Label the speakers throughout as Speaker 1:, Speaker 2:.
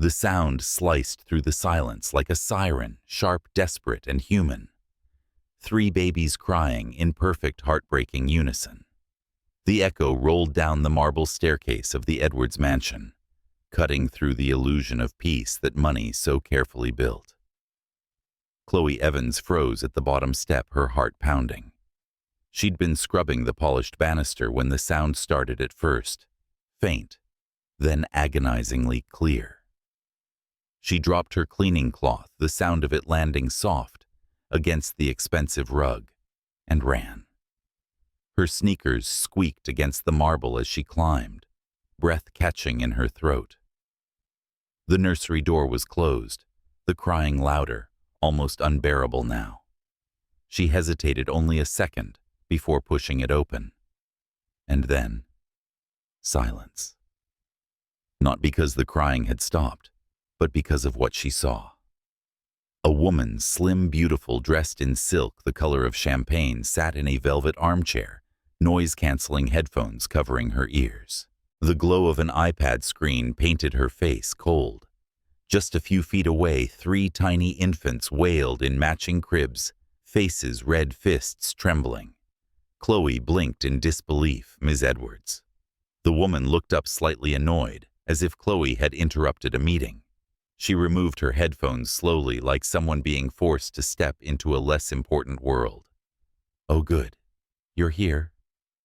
Speaker 1: The sound sliced through the silence like a siren, sharp, desperate, and human. 3 babies crying in perfect, heartbreaking unison. The echo rolled down the marble staircase of the Edwards mansion, cutting through the illusion of peace that money so carefully built. Clara Evans froze at the bottom step, her heart pounding. She'd been scrubbing the polished banister when the sound started, at first faint, then agonizingly clear. She dropped her cleaning cloth, the sound of it landing soft against the expensive rug, and ran. Her sneakers squeaked against the marble as she climbed, breath catching in her throat. The nursery door was closed, the crying louder, almost unbearable now. She hesitated only a second before pushing it open. And then, silence. Not because the crying had stopped, but because of what she saw. A woman, slim, beautiful, dressed in silk the color of champagne, sat in a velvet armchair, noise-canceling headphones covering her ears. The glow of an iPad screen painted her face cold. Just a few feet away, 3 tiny infants wailed in matching cribs, faces red, fists trembling. Clara blinked in disbelief. "Ms. Edwards." The woman looked up slightly annoyed, as if Clara had interrupted a meeting. She removed her headphones slowly, like someone being forced to step into a less important world. "Oh, good. You're here,"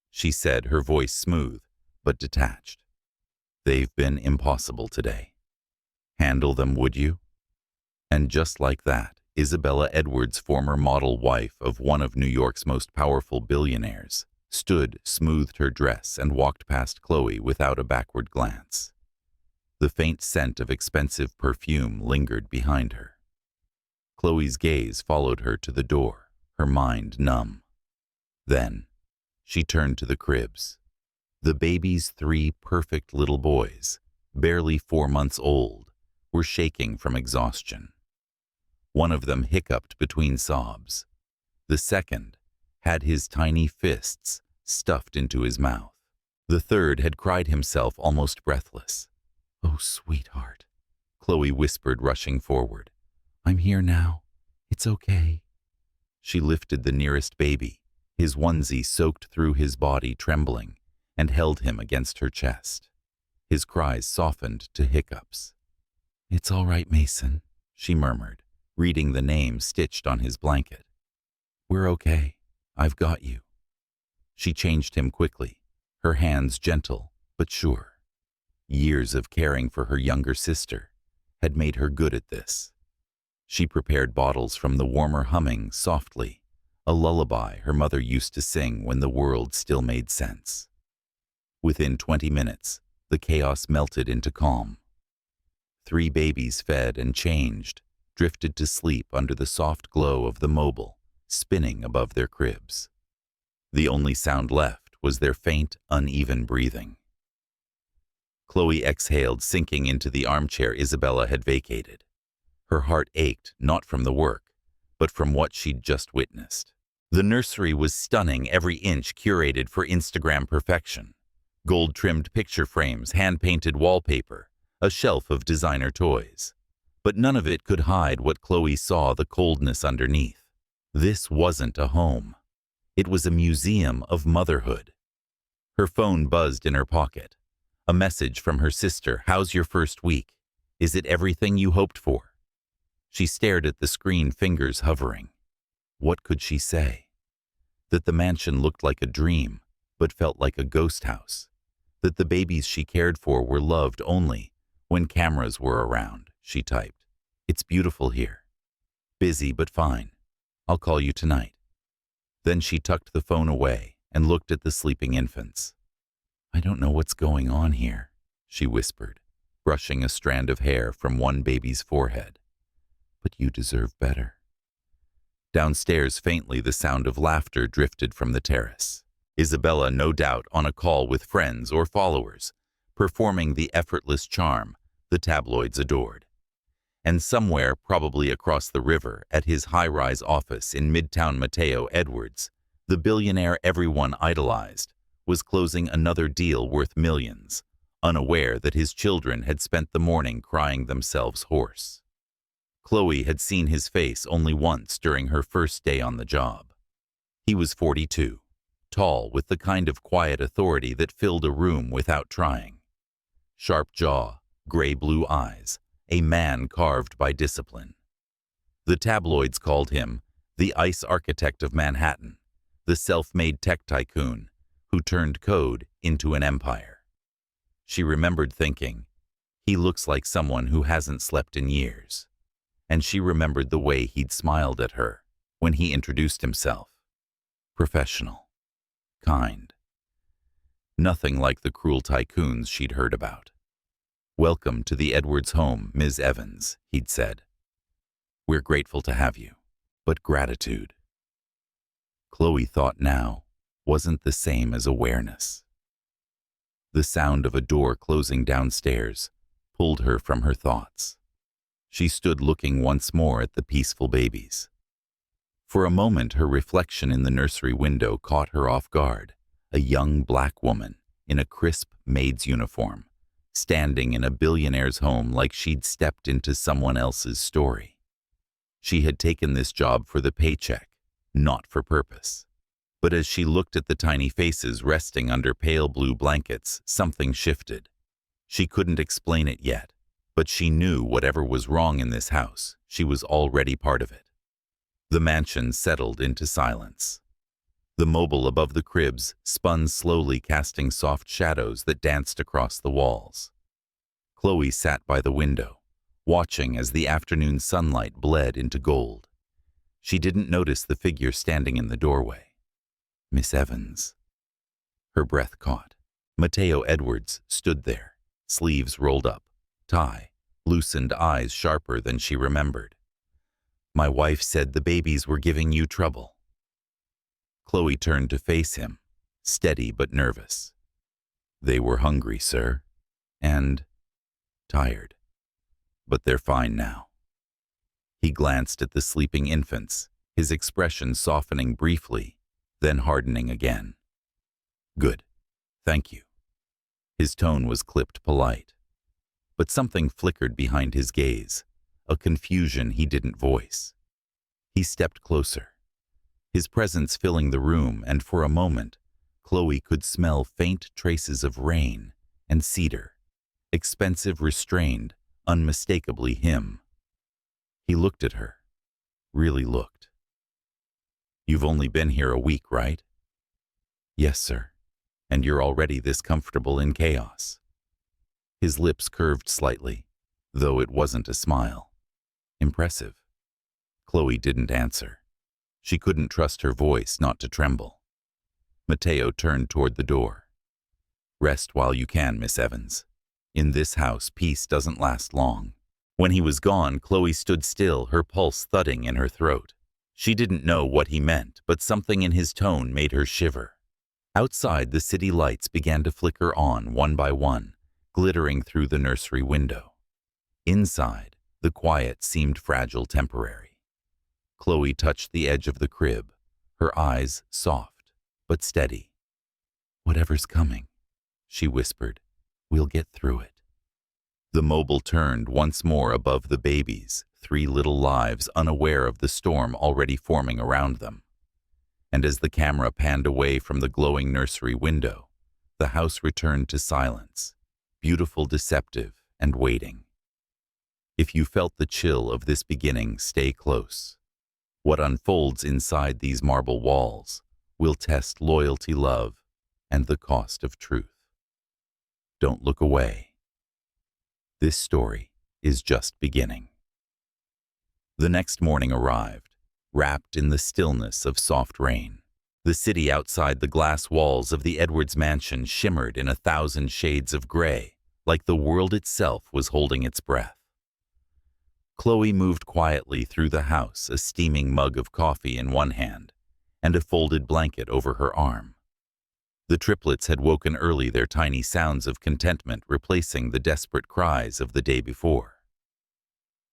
Speaker 1: she said, her voice smooth but detached. "They've been impossible today. Handle them, would you?" And just like that, Isabella Edwards, former model wife of one of New York's most powerful billionaires, stood, smoothed her dress, and walked past Clara without a backward glance. The faint scent of expensive perfume lingered behind her. Chloe's gaze followed her to the door, her mind numb. Then, she turned to the cribs. The baby's 3 perfect little boys, barely 4 months old, were shaking from exhaustion. One of them hiccuped between sobs. The second had his tiny fists stuffed into his mouth. The third had cried himself almost breathless. "Oh, sweetheart," Clara whispered, rushing forward. "I'm here now. It's okay." She lifted the nearest baby, his onesie soaked through his body, trembling, and held him against her chest. His cries softened to hiccups. "It's all right, Mason," she murmured, reading the name stitched on his blanket. "We're okay. I've got you." She changed him quickly, her hands gentle but sure. Years of caring for her younger sister had made her good at this. She prepared bottles from the warmer, humming softly, a lullaby her mother used to sing when the world still made sense. Within 20 minutes, the chaos melted into calm. 3 babies fed and changed, drifted to sleep under the soft glow of the mobile, spinning above their cribs. The only sound left was their faint, uneven breathing. Clara exhaled, sinking into the armchair Isabella had vacated. Her heart ached, not from the work, but from what she'd just witnessed. The nursery was stunning, every inch curated for Instagram perfection. Gold-trimmed picture frames, hand-painted wallpaper, a shelf of designer toys. But none of it could hide what Clara saw, the coldness underneath. This wasn't a home. It was a museum of motherhood. Her phone buzzed in her pocket. A message from her sister. "How's your first week? Is it everything you hoped for?" She stared at the screen, fingers hovering. What could she say? That the mansion looked like a dream, but felt like a ghost house. That the babies she cared for were loved only when cameras were around, she typed. "It's beautiful here. Busy but fine. I'll call you tonight." Then she tucked the phone away and looked at the sleeping infants. "I don't know what's going on here," she whispered, brushing a strand of hair from one baby's forehead. "But you deserve better." Downstairs, faintly, the sound of laughter drifted from the terrace. Isabella, no doubt, on a call with friends or followers, performing the effortless charm the tabloids adored. And somewhere, probably across the river, at his high-rise office in Midtown, Mateo Edwards, the billionaire everyone idolized, was closing another deal worth millions, unaware that his children had spent the morning crying themselves hoarse. Chloe had seen his face only once during her first day on the job. He was 42, tall with the kind of quiet authority that filled a room without trying. Sharp jaw, gray-blue eyes, a man carved by discipline. The tabloids called him the ice architect of Manhattan, the self-made tech tycoon who turned code into an empire. She remembered thinking, he looks like someone who hasn't slept in years. And she remembered the way he'd smiled at her when he introduced himself. Professional. Kind. Nothing like the cruel tycoons she'd heard about. "Welcome to the Edwards home, Ms. Evans," he'd said. "We're grateful to have you, but gratitude." Chloe thought now wasn't the same as awareness. The sound of a door closing downstairs pulled her from her thoughts. She stood looking once more at the peaceful babies. For a moment, her reflection in the nursery window caught her off guard, a young black woman in a crisp maid's uniform, standing in a billionaire's home like she'd stepped into someone else's story. She had taken this job for the paycheck, not for purpose. But as she looked at the tiny faces resting under pale blue blankets, something shifted. She couldn't explain it yet, but she knew whatever was wrong in this house, she was already part of it. The mansion settled into silence. The mobile above the cribs spun slowly, casting soft shadows that danced across the walls. Chloe sat by the window, watching as the afternoon sunlight bled into gold. She didn't notice the figure standing in the doorway. Miss Evans. Her breath caught. Mateo Edwards stood there, sleeves rolled up, tie, loosened, eyes sharper than she remembered. "My wife said the babies were giving you trouble." Chloe turned to face him, steady but nervous. "They were hungry, sir, and tired. But they're fine now." He glanced at the sleeping infants, his expression softening briefly, then hardening again. "Good. Thank you." His tone was clipped polite. But something flickered behind his gaze, a confusion he didn't voice. He stepped closer, his presence filling the room, and for a moment, Chloe could smell faint traces of rain and cedar, expensive, restrained, unmistakably him. He looked at her, really looked. "You've only been here a week, right?" "Yes, sir. And you're already this comfortable in chaos." His lips curved slightly, though it wasn't a smile. Impressive. Chloe didn't answer. She couldn't trust her voice not to tremble. Mateo turned toward the door. "Rest while you can, Miss Evans. In this house, peace doesn't last long." When he was gone, Chloe stood still, her pulse thudding in her throat. She didn't know what he meant, but something in his tone made her shiver. Outside, the city lights began to flicker on one by one, glittering through the nursery window. Inside, the quiet seemed fragile, temporary. Chloe touched the edge of the crib, her eyes soft but steady. "Whatever's coming," she whispered, "we'll get through it." The mobile turned once more above the babies, 3 little lives unaware of the storm already forming around them. And as the camera panned away from the glowing nursery window, the house returned to silence, beautiful, deceptive, and waiting. If you felt the chill of this beginning, stay close. What unfolds inside these marble walls will test loyalty, love, and the cost of truth. Don't look away. This story is just beginning. The next morning arrived, wrapped in the stillness of soft rain. The city outside the glass walls of the Edwards mansion shimmered in 1,000 shades of gray, like the world itself was holding its breath. Chloe moved quietly through the house, a steaming mug of coffee in one hand and a folded blanket over her arm. The triplets had woken early, their tiny sounds of contentment replacing the desperate cries of the day before.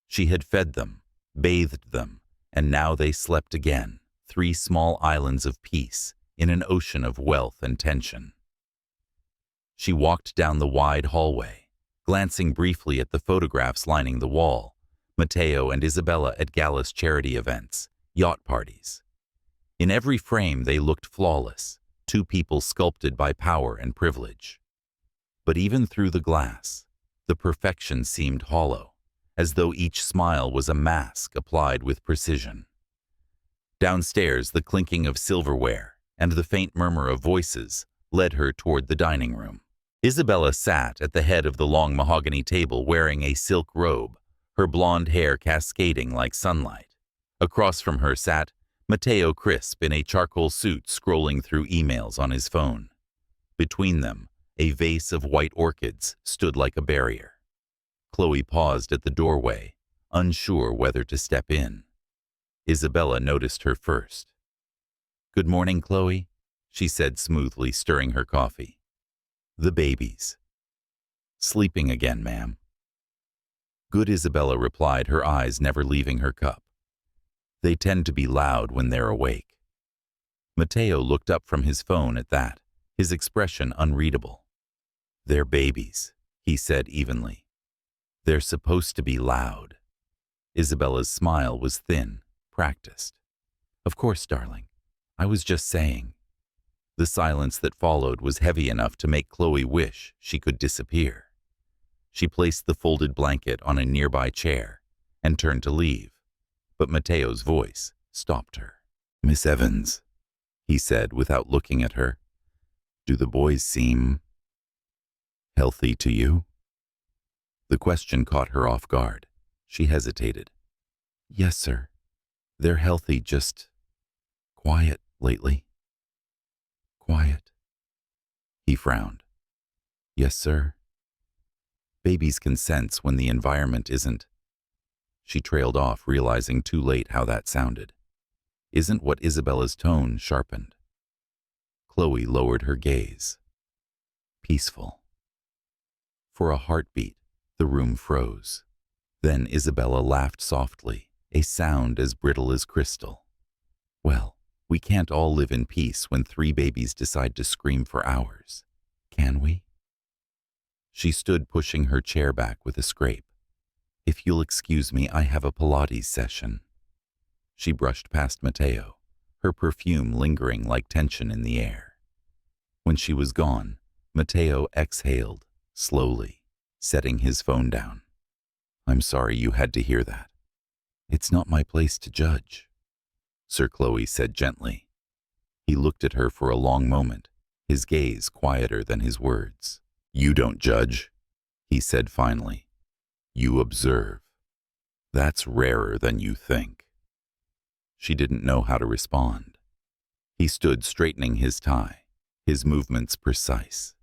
Speaker 1: She had fed them, bathed them, and now they slept again, 3 small islands of peace in an ocean of wealth and tension. She walked down the wide hallway, glancing briefly at the photographs lining the wall, Matteo and Isabella at Gala's charity events, yacht parties. In every frame they looked flawless, two people sculpted by power and privilege. But even through the glass, the perfection seemed hollow, as though each smile was a mask applied with precision. Downstairs, the clinking of silverware and the faint murmur of voices led her toward the dining room. Isabella sat at the head of the long mahogany table wearing a silk robe, her blonde hair cascading like sunlight. Across from her sat Matteo Crisp in a charcoal suit scrolling through emails on his phone. Between them, a vase of white orchids stood like a barrier. Chloe paused at the doorway, unsure whether to step in. Isabella noticed her first. "Good morning, Chloe," she said smoothly, stirring her coffee. "The babies." "Sleeping again, ma'am." "Good," Isabella replied, her eyes never leaving her cup. "They tend to be loud when they're awake." Matteo looked up from his phone at that, his expression unreadable. "They're babies," he said evenly. "They're supposed to be loud." Isabella's smile was thin, practiced. "Of course, darling. I was just saying." The silence that followed was heavy enough to make Chloe wish she could disappear. She placed the folded blanket on a nearby chair and turned to leave, but Matteo's voice stopped her. "Miss Evans," he said without looking at her, "do the boys seem healthy to you?" The question caught her off guard. She hesitated. "Yes, sir. They're healthy, just quiet lately." "Quiet?" He frowned. "Yes, sir. Babies can sense when the environment isn't." She trailed off, realizing too late how that sounded. Isn't what Isabella's tone sharpened. Chloe lowered her gaze. Peaceful. For a heartbeat, the room froze. Then Isabella laughed softly, a sound as brittle as crystal. "Well, we can't all live in peace when 3 babies decide to scream for hours, can we?" She stood, pushing her chair back with a scrape. "If you'll excuse me, I have a Pilates session." She brushed past Matteo, her perfume lingering like tension in the air. When she was gone, Matteo exhaled, slowly, setting his phone down. "I'm sorry you had to hear that. It's not my place to judge," Sir Chloe said gently. He looked at her for a long moment, his gaze quieter than his words. "You don't judge," he said finally. "You observe. That's rarer than you think." She didn't know how to respond. He stood straightening his tie, his movements precise.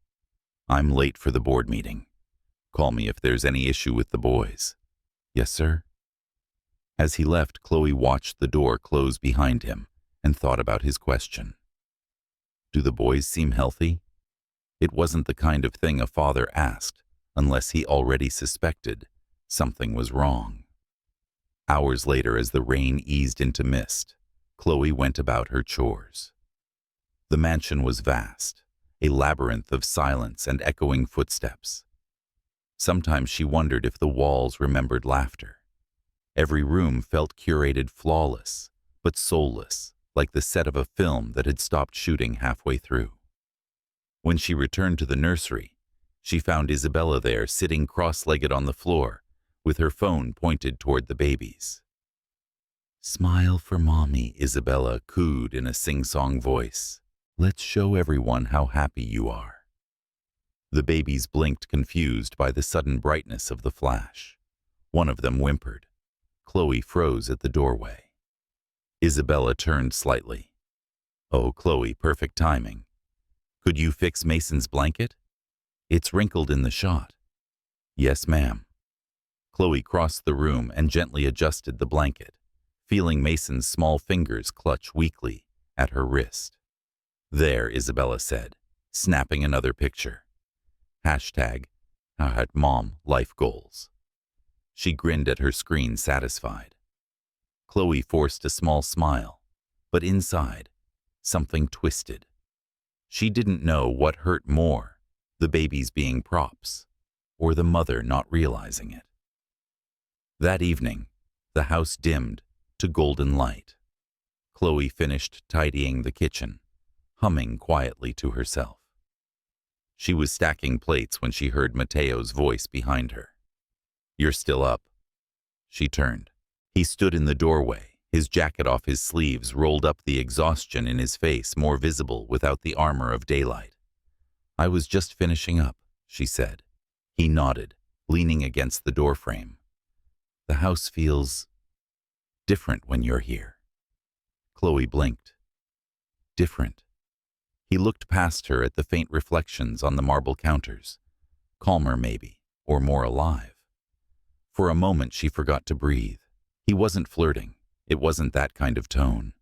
Speaker 1: "I'm late for the board meeting. Call me if there's any issue with the boys." "Yes, sir." As he left, Chloe watched the door close behind him and thought about his question. Do the boys seem healthy? It wasn't the kind of thing a father asked unless he already suspected something was wrong. Hours later, as the rain eased into mist, Chloe went about her chores. The mansion was vast, a labyrinth of silence and echoing footsteps. Sometimes she wondered if the walls remembered laughter. Every room felt curated flawless, but soulless, like the set of a film that had stopped shooting halfway through. When she returned to the nursery, she found Isabella there, sitting cross-legged on the floor, with her phone pointed toward the babies. "Smile for Mommy," Isabella cooed in a sing-song voice. "Let's show everyone how happy you are." The babies blinked, confused by the sudden brightness of the flash. One of them whimpered. Chloe froze at the doorway. Isabella turned slightly. "Oh, Chloe, perfect timing. Could you fix Mason's blanket? It's wrinkled in the shot." "Yes, ma'am." Chloe crossed the room and gently adjusted the blanket, feeling Mason's small fingers clutch weakly at her wrist. "There," Isabella said, snapping another picture. Hashtag, #Mom Life Goals. She grinned at her screen, satisfied. Chloe forced a small smile, but inside, something twisted. She didn't know what hurt more, the babies being props, or the mother not realizing it. That evening, the house dimmed to golden light. Chloe finished tidying the kitchen, humming quietly to herself. She was stacking plates when she heard Mateo's voice behind her. "You're still up." She turned. He stood in the doorway, his jacket off his sleeves, rolled up, the exhaustion in his face more visible without the armor of daylight. "I was just finishing up," she said. He nodded, leaning against the doorframe. "The house feels different when you're here." Chloe blinked. Different. He looked past her at the faint reflections on the marble counters. Calmer, maybe, or more alive. For a moment she forgot to breathe. He wasn't flirting. It wasn't that kind of tone.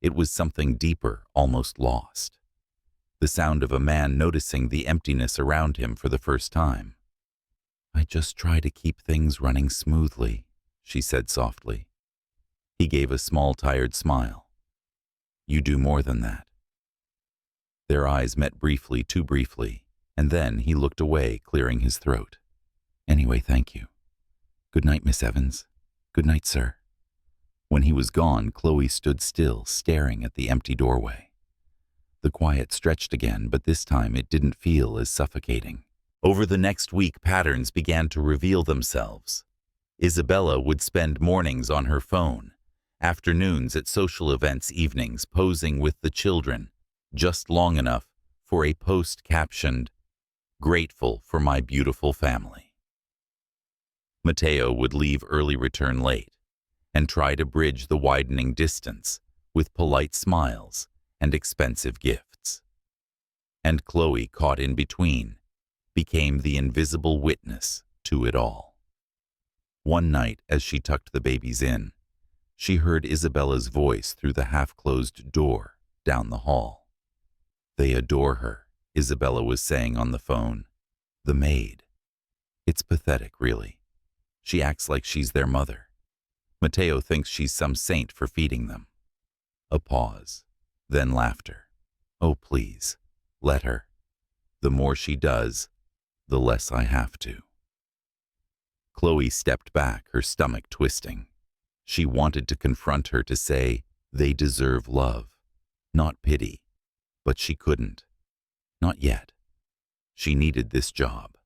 Speaker 1: It was something deeper, almost lost. The sound of a man noticing the emptiness around him for the first time. "I just try to keep things running smoothly," she said softly. He gave a small, tired smile. "You do more than that." Their eyes met briefly, too briefly, and then he looked away, clearing his throat. "Anyway, thank you. Good night, Miss Evans. Good night, sir." When he was gone, Chloe stood still, staring at the empty doorway. The quiet stretched again, but this time it didn't feel as suffocating. Over the next week, patterns began to reveal themselves. Isabella would spend mornings on her phone, afternoons at social events, evenings posing with the children, just long enough for a post captioned, "Grateful for my beautiful family." Mateo would leave early, return late, and try to bridge the widening distance with polite smiles and expensive gifts. And Chloe, caught in between, became the invisible witness to it all. One night, as she tucked the babies in, she heard Isabella's voice through the half-closed door down the hall. "They adore her," Isabella was saying on the phone. "The maid. It's pathetic, really. She acts like she's their mother. Mateo thinks she's some saint for feeding them." A pause, then laughter. "Oh, please, let her. The more she does, the less I have to." Chloe stepped back, her stomach twisting. She wanted to confront her, to say, "They deserve love, not pity," but she couldn't. Not yet. She needed this job.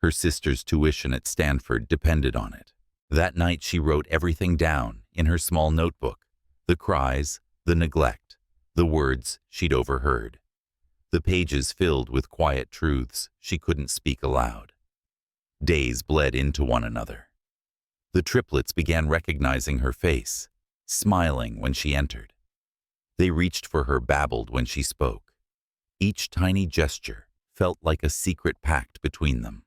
Speaker 1: Her sister's tuition at Stanford depended on it. That night she wrote everything down in her small notebook, the cries, the neglect, the words she'd overheard. The pages filled with quiet truths she couldn't speak aloud. Days bled into one another. The triplets began recognizing her face, smiling when she entered. They reached for her, babbled when she spoke. Each tiny gesture felt like a secret pact between them.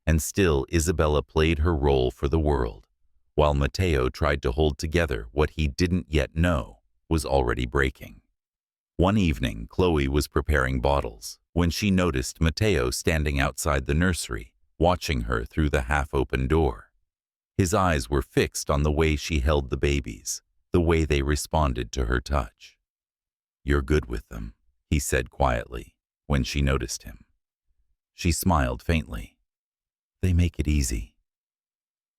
Speaker 1: And still Isabella played her role for the world, while Mateo tried to hold together what he didn't yet know was already breaking. One evening, Chloe was preparing bottles when she noticed Mateo standing outside the nursery, watching her through the half-open door. His eyes were fixed on the way she held the babies, the way they responded to her touch. "You're good with them," he said quietly when she noticed him. She smiled faintly. "They make it easy."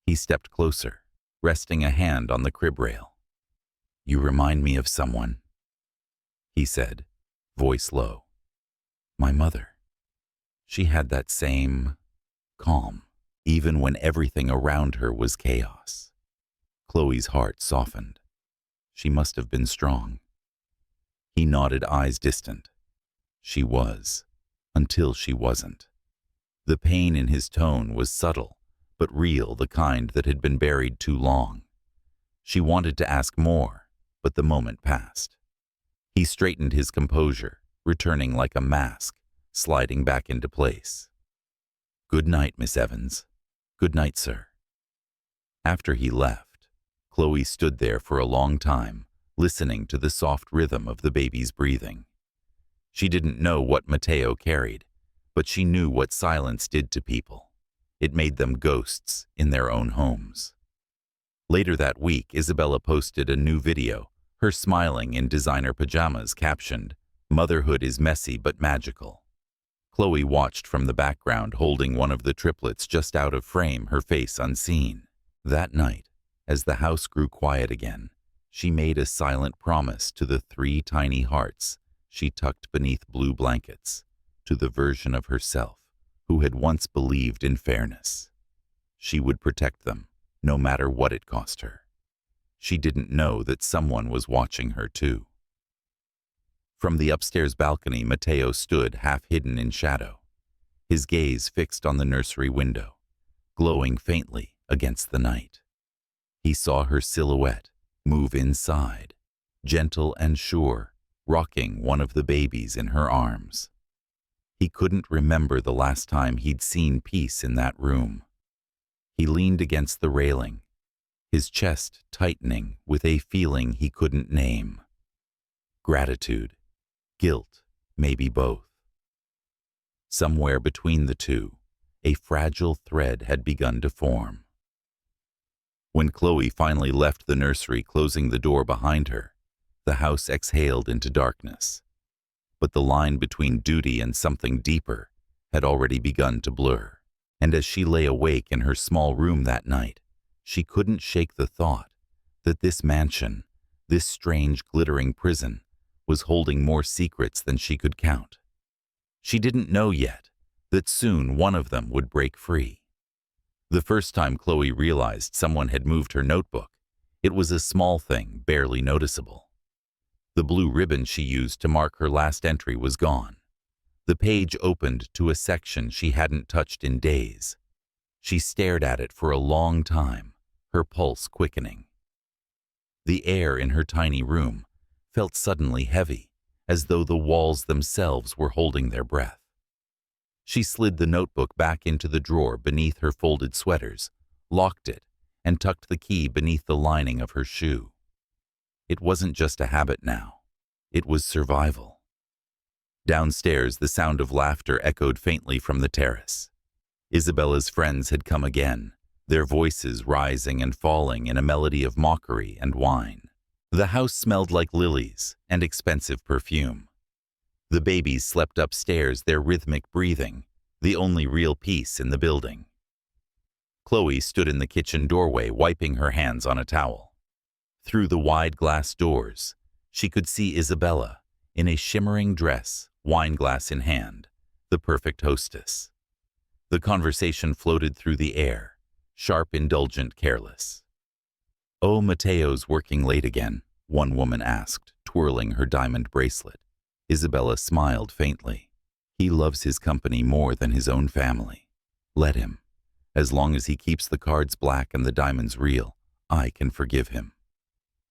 Speaker 1: He stepped closer, resting a hand on the crib rail. "You remind me of someone," he said, voice low. "My mother. She had that same calm, even when everything around her was chaos." Chloe's heart softened. She must have been strong. He nodded, eyes distant. She was, until she wasn't. The pain in his tone was subtle, but real, the kind that had been buried too long. She wanted to ask more, but the moment passed. He straightened his composure, returning like a mask, sliding back into place. "Good night, Miss Evans." "Good night, sir." After he left, Chloe stood there for a long time, listening to the soft rhythm of the baby's breathing. She didn't know what Mateo carried, but she knew what silence did to people. It made them ghosts in their own homes. Later that week, Isabella posted a new video, her smiling in designer pajamas, captioned, "Motherhood is messy but magical." Chloe watched from the background, holding one of the triplets just out of frame, her face unseen. That night, as the house grew quiet again, she made a silent promise to the 3 tiny hearts she tucked beneath blue blankets, to the version of herself who had once believed in fairness. She would protect them, no matter what it cost her. She didn't know that someone was watching her too. From the upstairs balcony, Mateo stood half hidden in shadow, his gaze fixed on the nursery window, glowing faintly against the night. He saw her silhouette move inside, gentle and sure, rocking one of the babies in her arms. He couldn't remember the last time he'd seen peace in that room. He leaned against the railing, his chest tightening with a feeling he couldn't name. Gratitude, guilt, maybe both. Somewhere between the two, a fragile thread had begun to form. When Chloe finally left the nursery, closing the door behind her, the house exhaled into darkness. But the line between duty and something deeper had already begun to blur. And as she lay awake in her small room that night, she couldn't shake the thought that this mansion, this strange glittering prison, was holding more secrets than she could count. She didn't know yet that soon one of them would break free. The first time Chloe realized someone had moved her notebook, it was a small thing, barely noticeable. The blue ribbon she used to mark her last entry was gone. The page opened to a section she hadn't touched in days. She stared at it for a long time, her pulse quickening. The air in her tiny room felt suddenly heavy, as though the walls themselves were holding their breath. She slid the notebook back into the drawer beneath her folded sweaters, locked it, and tucked the key beneath the lining of her shoe. It wasn't just a habit now. It was survival. Downstairs, the sound of laughter echoed faintly from the terrace. Isabella's friends had come again, their voices rising and falling in a melody of mockery and wine. The house smelled like lilies and expensive perfume. The babies slept upstairs, their rhythmic breathing, the only real peace in the building. Chloe stood in the kitchen doorway, wiping her hands on a towel. Through the wide glass doors, she could see Isabella, in a shimmering dress, wineglass in hand, the perfect hostess. The conversation floated through the air, sharp, indulgent, careless. "Oh, Mateo's working late again," one woman asked, twirling her diamond bracelet. Isabella smiled faintly. "He loves his company more than his own family. Let him. As long as he keeps the cards black and the diamonds real, I can forgive him."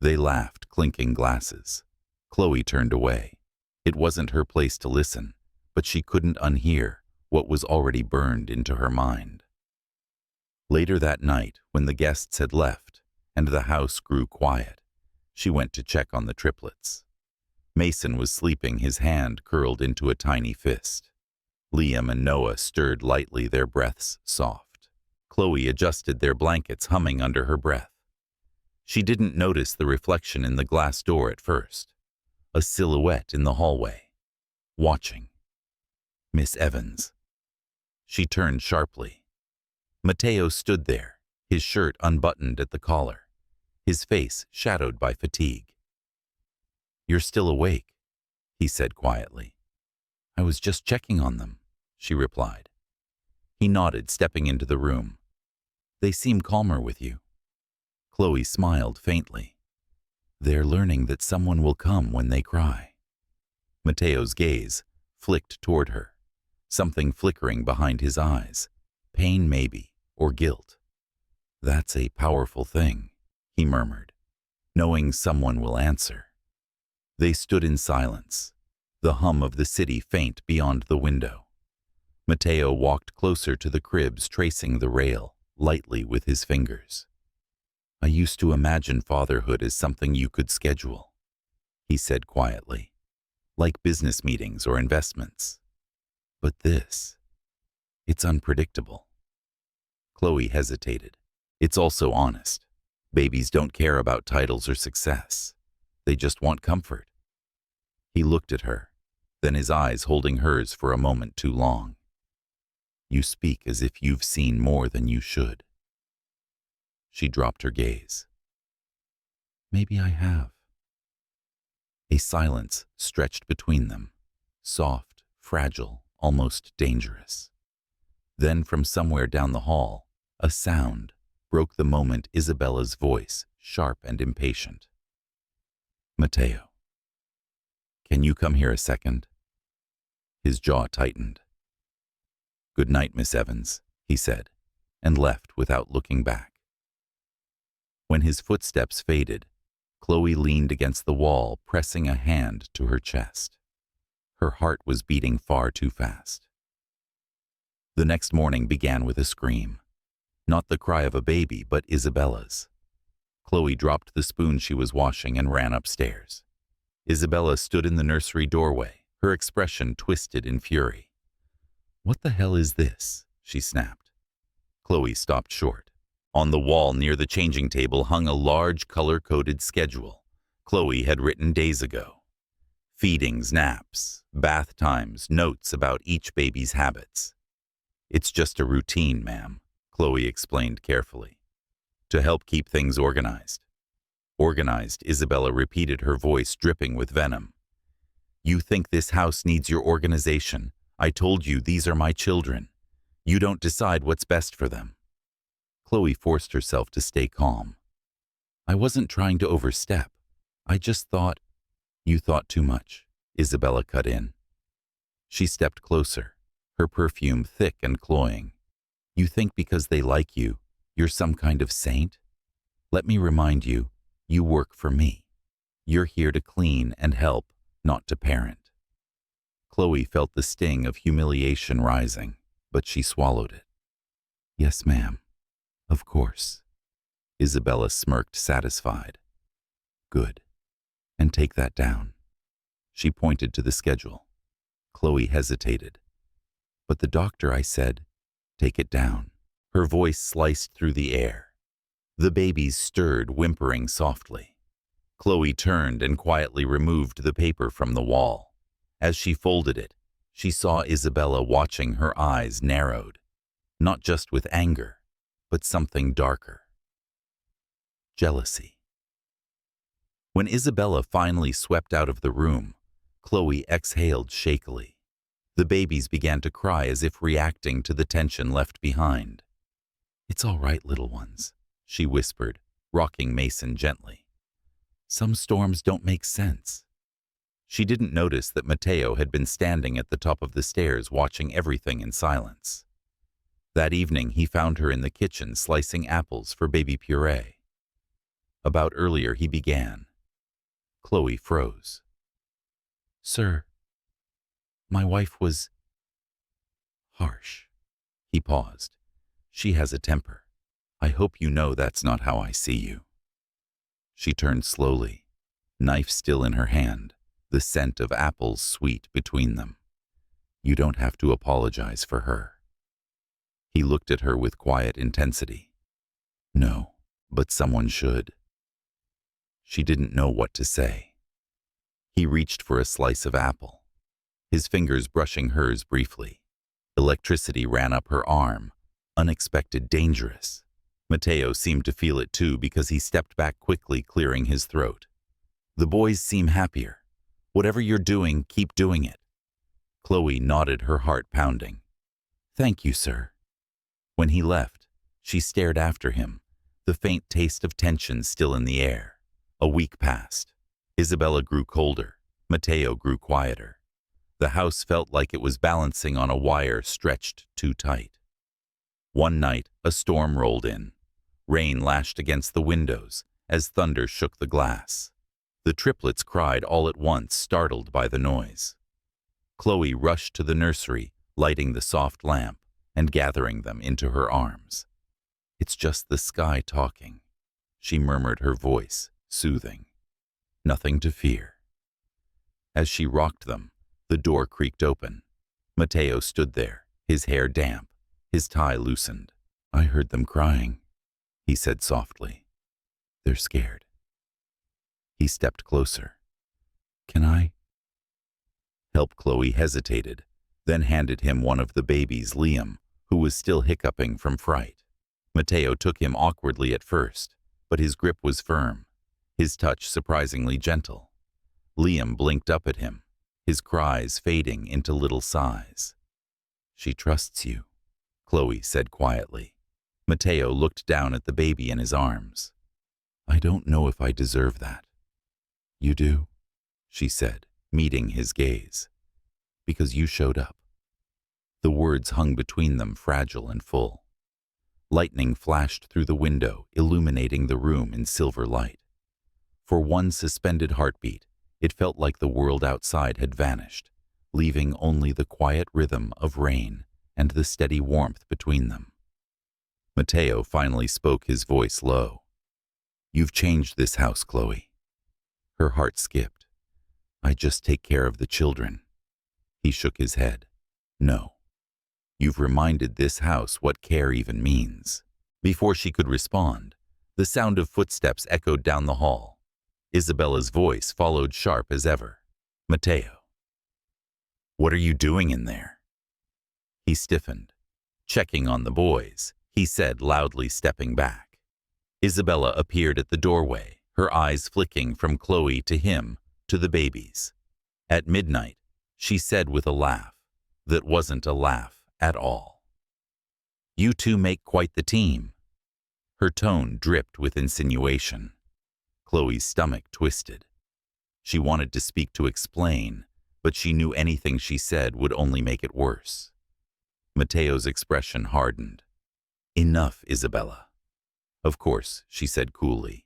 Speaker 1: They laughed, clinking glasses. Chloe turned away. It wasn't her place to listen, but she couldn't unhear what was already burned into her mind. Later that night, when the guests had left and the house grew quiet, she went to check on the triplets. Mason was sleeping, his hand curled into a tiny fist. Liam and Noah stirred lightly, their breaths soft. Chloe adjusted their blankets, humming under her breath. She didn't notice the reflection in the glass door at first. A silhouette in the hallway, watching. Miss Evans. She turned sharply. Mateo stood there, his shirt unbuttoned at the collar, his face shadowed by fatigue. "You're still awake," he said quietly. "I was just checking on them," she replied. He nodded, stepping into the room. "They seem calmer with you." Chloe smiled faintly. "They're learning that someone will come when they cry." Mateo's gaze flicked toward her, something flickering behind his eyes. Pain maybe, or guilt. "That's a powerful thing," he murmured, "knowing someone will answer." They stood in silence, the hum of the city faint beyond the window. Mateo walked closer to the cribs, tracing the rail lightly with his fingers. "I used to imagine fatherhood as something you could schedule," he said quietly, "like business meetings or investments. But this, it's unpredictable." Chloe hesitated. "It's also honest. Babies don't care about titles or success. They just want comfort." He looked at her, then his eyes holding hers for a moment too long. You speak as if you've seen more than you should. She dropped her gaze. Maybe I have. A silence stretched between them, soft, fragile, almost dangerous. Then from somewhere down the hall, a sound broke the moment. Isabella's voice, sharp and impatient. Mateo. Can you come here a second? His jaw tightened. Good night, Miss Evans, he said, and left without looking back. When his footsteps faded, Chloe leaned against the wall, pressing a hand to her chest. Her heart was beating far too fast. The next morning began with a scream. Not the cry of a baby, but Isabella's. Chloe dropped the spoon she was washing and ran upstairs. Isabella stood in the nursery doorway, her expression twisted in fury. What the hell is this? She snapped. Chloe stopped short. On the wall near the changing table hung a large color-coded schedule Chloe had written days ago. Feedings, naps, bath times, notes about each baby's habits. It's just a routine, ma'am, Chloe explained carefully. To help keep things organized. Organized, Isabella repeated, her voice dripping with venom. You think this house needs your organization? I told you these are my children. You don't decide what's best for them. Chloe forced herself to stay calm. I wasn't trying to overstep. I just thought. You thought too much, Isabella cut in. She stepped closer, her perfume thick and cloying. You think because they like you, you're some kind of saint? Let me remind you, you work for me. You're here to clean and help, not to parent. Chloe felt the sting of humiliation rising, but she swallowed it. Yes, ma'am. Of course. Isabella smirked, satisfied. Good. And take that down. She pointed to the schedule. Chloe hesitated. But the doctor, I said, take it down. Her voice sliced through the air. The babies stirred, whimpering softly. Chloe turned and quietly removed the paper from the wall. As she folded it, she saw Isabella watching, her eyes narrowed, not just with anger, but something darker. Jealousy. When Isabella finally swept out of the room, Chloe exhaled shakily. The babies began to cry as if reacting to the tension left behind. It's all right, little ones, she whispered, rocking Mason gently. Some storms don't make sense. She didn't notice that Mateo had been standing at the top of the stairs watching everything in silence. That evening he found her in the kitchen slicing apples for baby puree. About earlier he began. Chloe froze. Sir, my wife was harsh. He paused. She has a temper. I hope you know that's not how I see you. She turned slowly, knife still in her hand, the scent of apples sweet between them. You don't have to apologize for her. He looked at her with quiet intensity. No, but someone should. She didn't know what to say. He reached for a slice of apple, his fingers brushing hers briefly. Electricity ran up her arm, unexpected, dangerous. Mateo seemed to feel it too because he stepped back quickly, clearing his throat. The boys seem happier. Whatever you're doing, keep doing it. Chloe nodded, her heart pounding. Thank you, sir. When he left, she stared after him, the faint taste of tension still in the air. A week passed. Isabella grew colder. Mateo grew quieter. The house felt like it was balancing on a wire stretched too tight. One night, a storm rolled in. Rain lashed against the windows as thunder shook the glass. The triplets cried all at once, startled by the noise. Chloe rushed to the nursery, lighting the soft lamp and gathering them into her arms. It's just the sky talking, she murmured, her voice soothing. Nothing to fear. As she rocked them, the door creaked open. Mateo stood there, his hair damp, his tie loosened. I heard them crying, he said softly. They're scared. He stepped closer. Can I? Help. Chloe hesitated, then handed him one of the babies, Liam, who was still hiccuping from fright. Mateo took him awkwardly at first, but his grip was firm, his touch surprisingly gentle. Liam blinked up at him, his cries fading into little sighs. "She trusts you," Chloe said quietly. Mateo looked down at the baby in his arms. "I don't know if I deserve that." "You do," she said, meeting his gaze. "Because you showed up." The words hung between them, fragile and full. Lightning flashed through the window, illuminating the room in silver light. For one suspended heartbeat, it felt like the world outside had vanished, leaving only the quiet rhythm of rain and the steady warmth between them. Mateo finally spoke, his voice low. "You've changed this house, Chloe." Her heart skipped. "I just take care of the children." He shook his head. "No. You've reminded this house what care even means." Before she could respond, the sound of footsteps echoed down the hall. Isabella's voice followed sharp as ever. "Mateo, what are you doing in there?" He stiffened. "Checking on the boys," he said loudly, stepping back. Isabella appeared at the doorway, her eyes flicking from Chloe to him to the babies. "At midnight," she said with a laugh that wasn't a laugh at all. "You two make quite the team." Her tone dripped with insinuation. Chloe's stomach twisted. She wanted to speak, to explain, but she knew anything she said would only make it worse. Mateo's expression hardened. "Enough, Isabella." "Of course," she said coolly.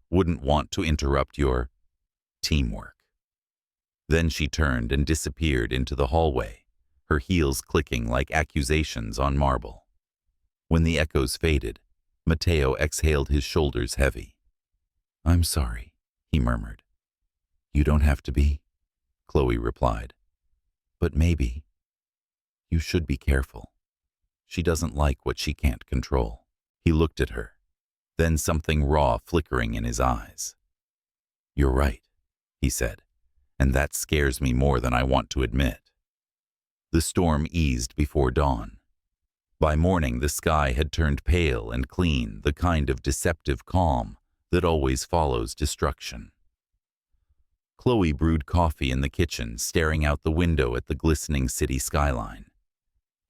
Speaker 1: "Wouldn't want to interrupt your teamwork." Then she turned and disappeared into the hallway, her heels clicking like accusations on marble. When the echoes faded, Mateo exhaled, his shoulders heavy. "I'm sorry," he murmured. "You don't have to be," Chloe replied. "But maybe. You should be careful. She doesn't like what she can't control." He looked at her, then something raw flickering in his eyes. "You're right," he said, "and that scares me more than I want to admit." The storm eased before dawn. By morning, the sky had turned pale and clean, the kind of deceptive calm that always follows destruction. Chloe brewed coffee in the kitchen, staring out the window at the glistening city skyline.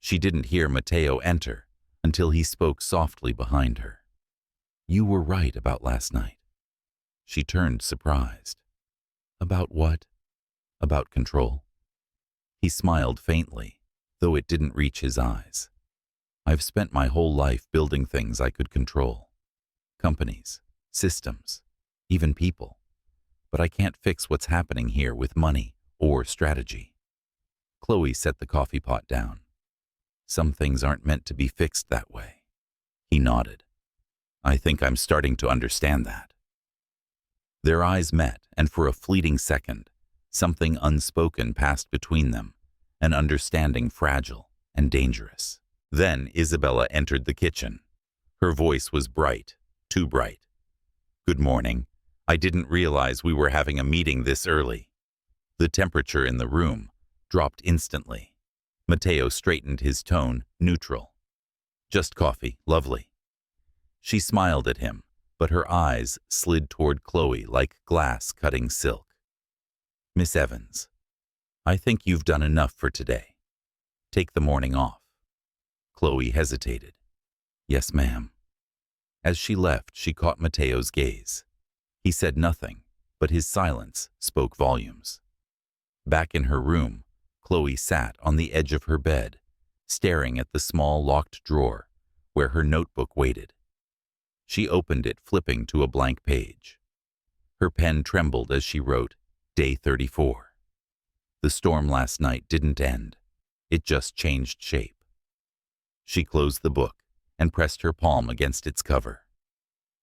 Speaker 1: She didn't hear Mateo enter until he spoke softly behind her. "You were right about last night." She turned, surprised. "About what?" "About control." He smiled faintly, though it didn't reach his eyes. "I've spent my whole life building things I could control. Companies, systems, even people. But I can't fix what's happening here with money or strategy." Chloe set the coffee pot down. "Some things aren't meant to be fixed that way." He nodded. "I think I'm starting to understand that." Their eyes met, and for a fleeting second, something unspoken passed between them, an understanding fragile and dangerous. Then Isabella entered the kitchen. Her voice was bright, too bright. "Good morning. I didn't realize we were having a meeting this early." The temperature in the room dropped instantly. Mateo straightened, his tone neutral. "Just coffee, lovely." She smiled at him, but her eyes slid toward Chloe like glass cutting silk. "Miss Evans, I think you've done enough for today. Take the morning off." Chloe hesitated. "Yes, ma'am." As she left, she caught Mateo's gaze. He said nothing, but his silence spoke volumes. Back in her room, Chloe sat on the edge of her bed, staring at the small locked drawer where her notebook waited. She opened it, flipping to a blank page. Her pen trembled as she wrote, Day 34. The storm last night didn't end. It just changed shape. She closed the book and pressed her palm against its cover.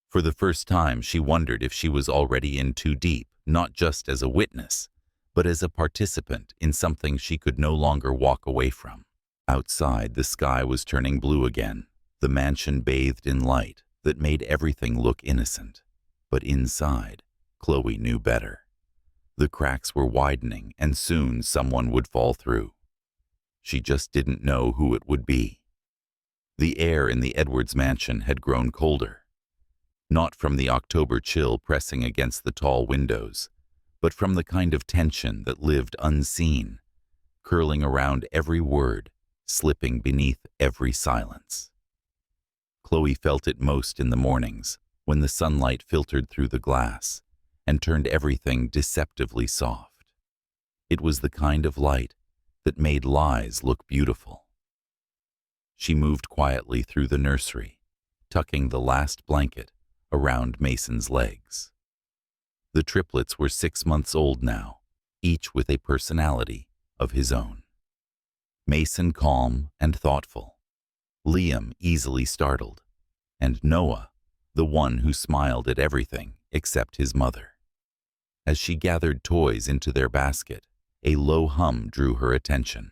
Speaker 1: For the first time, she wondered if she was already in too deep, not just as a witness, but as a participant in something she could no longer walk away from. Outside, the sky was turning blue again, the mansion bathed in light that made everything look innocent. But inside, Chloe knew better. The cracks were widening, and soon someone would fall through. She just didn't know who it would be. The air in the Edwards mansion had grown colder, not from the October chill pressing against the tall windows, but from the kind of tension that lived unseen, curling around every word, slipping beneath every silence. Chloe felt it most in the mornings, when the sunlight filtered through the glass and turned everything deceptively soft. It was the kind of light that made lies look beautiful. She moved quietly through the nursery, tucking the last blanket around Mason's legs. The triplets were 6 months old now, each with a personality of his own. Mason calm and thoughtful, Liam easily startled, and Noah, the one who smiled at everything except his mother. As she gathered toys into their basket, a low hum drew her attention.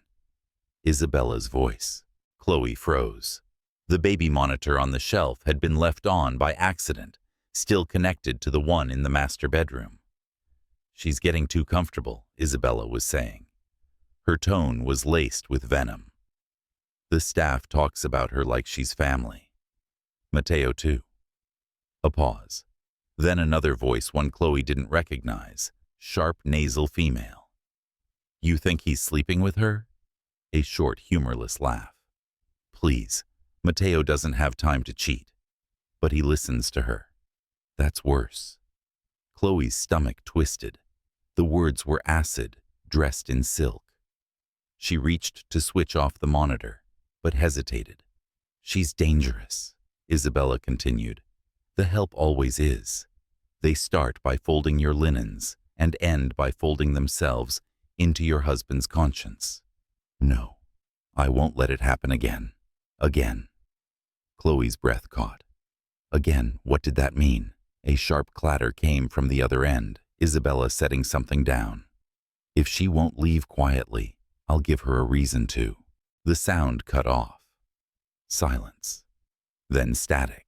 Speaker 1: Isabella's voice. Chloe froze. The baby monitor on the shelf had been left on by accident, still connected to the one in the master bedroom. "She's getting too comfortable," Isabella was saying. Her tone was laced with venom. "The staff talks about her like she's family. Mateo too." A pause. Then another voice, one Chloe didn't recognize, sharp nasal female. "You think he's sleeping with her?" A short, humorless laugh. "Please, Mateo doesn't have time to cheat." But he listens to her. That's worse. Chloe's stomach twisted. The words were acid, dressed in silk. She reached to switch off the monitor, but hesitated. "She's dangerous," Isabella continued. "The help always is. They start by folding your linens and end by folding themselves into your husband's conscience. No, I won't let it happen again. Again." Chloe's breath caught. Again, what did that mean? A sharp clatter came from the other end, Isabella setting something down. "If she won't leave quietly, I'll give her a reason to." The sound cut off. Silence. Then static.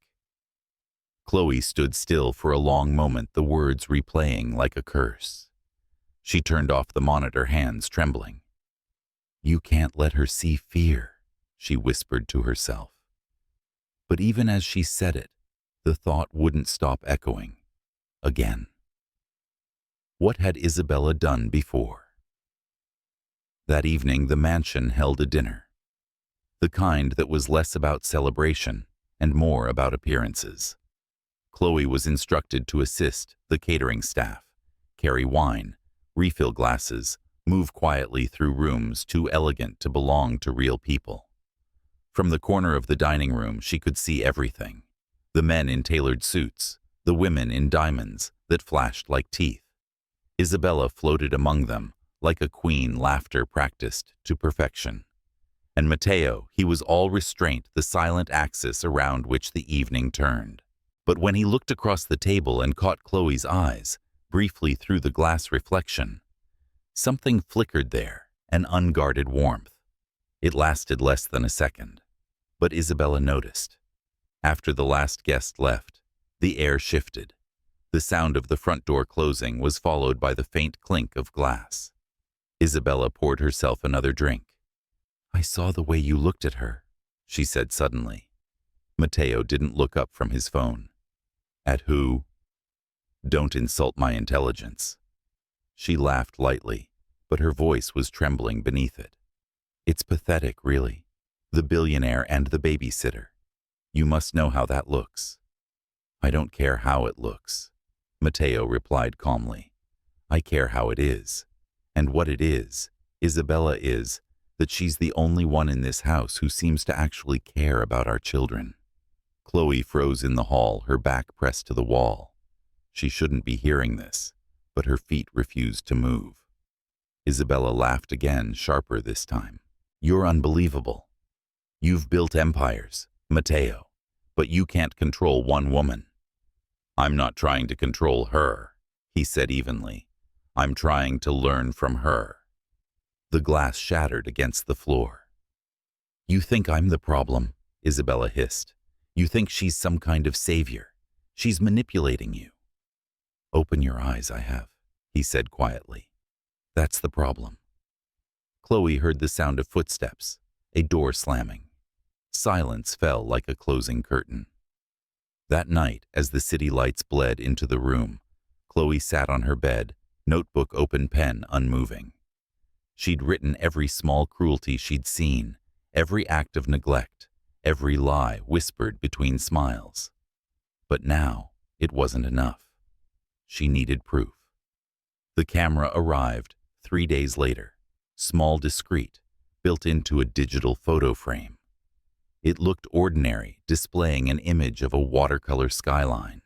Speaker 1: Chloe stood still for a long moment, the words replaying like a curse. She turned off the monitor, hands trembling. "You can't let her see fear," she whispered to herself. But even as she said it, the thought wouldn't stop echoing. Again. What had Isabella done before? That evening, the mansion held a dinner. The kind that was less about celebration and more about appearances. Chloe was instructed to assist the catering staff, carry wine, refill glasses, move quietly through rooms too elegant to belong to real people. From the corner of the dining room, she could see everything. The men in tailored suits, the women in diamonds that flashed like teeth. Isabella floated among them like a queen, laughter practiced to perfection. And Mateo, he was all restraint, the silent axis around which the evening turned. But when he looked across the table and caught Chloe's eyes, briefly through the glass reflection, something flickered there, an unguarded warmth. It lasted less than a second, but Isabella noticed. After the last guest left, the air shifted. The sound of the front door closing was followed by the faint clink of glass. Isabella poured herself another drink. "I saw the way you looked at her," she said suddenly. Mateo didn't look up from his phone. "At who?" "Don't insult my intelligence." She laughed lightly, but her voice was trembling beneath it. "It's pathetic, really. The billionaire and the babysitter. You must know how that looks." "I don't care how it looks," Mateo replied calmly. "I care how it is. And what it is, Isabella, is that she's the only one in this house who seems to actually care about our children." Chloe froze in the hall, her back pressed to the wall. She shouldn't be hearing this, but her feet refused to move. Isabella laughed again, sharper this time. "You're unbelievable. You've built empires, Mateo, but you can't control one woman." "I'm not trying to control her," he said evenly. "I'm trying to learn from her." The glass shattered against the floor. "You think I'm the problem," Isabella hissed. "You think she's some kind of savior. She's manipulating you." "Open your eyes, I have." he said quietly. That's the problem. Chloe heard the sound of footsteps, a door slamming. Silence fell like a closing curtain. That night, as the city lights bled into the room, Chloe sat on her bed, notebook open, pen unmoving. She'd written every small cruelty she'd seen, every act of neglect, every lie whispered between smiles. But now, it wasn't enough. She needed proof. The camera arrived 3 days later, small, discreet, built into a digital photo frame. It looked ordinary, displaying an image of a watercolor skyline.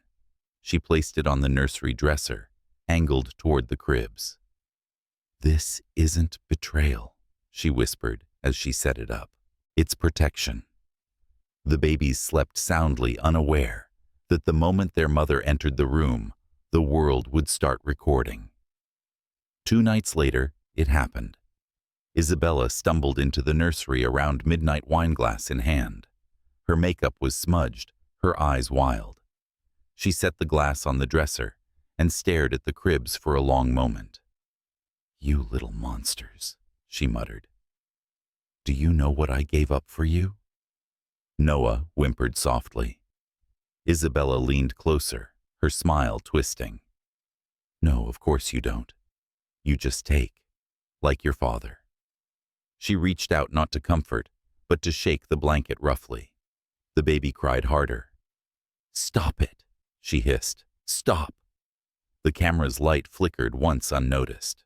Speaker 1: She placed it on the nursery dresser, angled toward the cribs. "This isn't betrayal," she whispered as she set it up. "It's protection." The babies slept soundly, unaware that the moment their mother entered the room, the world would start recording. 2 nights later, it happened. Isabella stumbled into the nursery around midnight, wineglass in hand. Her makeup was smudged, her eyes wild. She set the glass on the dresser and stared at the cribs for a long moment. "You little monsters," she muttered. "Do you know what I gave up for you?" Noah whimpered softly. Isabella leaned closer, her smile twisting. "No, of course you don't. You just take, like your father." She reached out not to comfort, but to shake the blanket roughly. The baby cried harder. "Stop it," she hissed. "Stop." The camera's light flickered once unnoticed.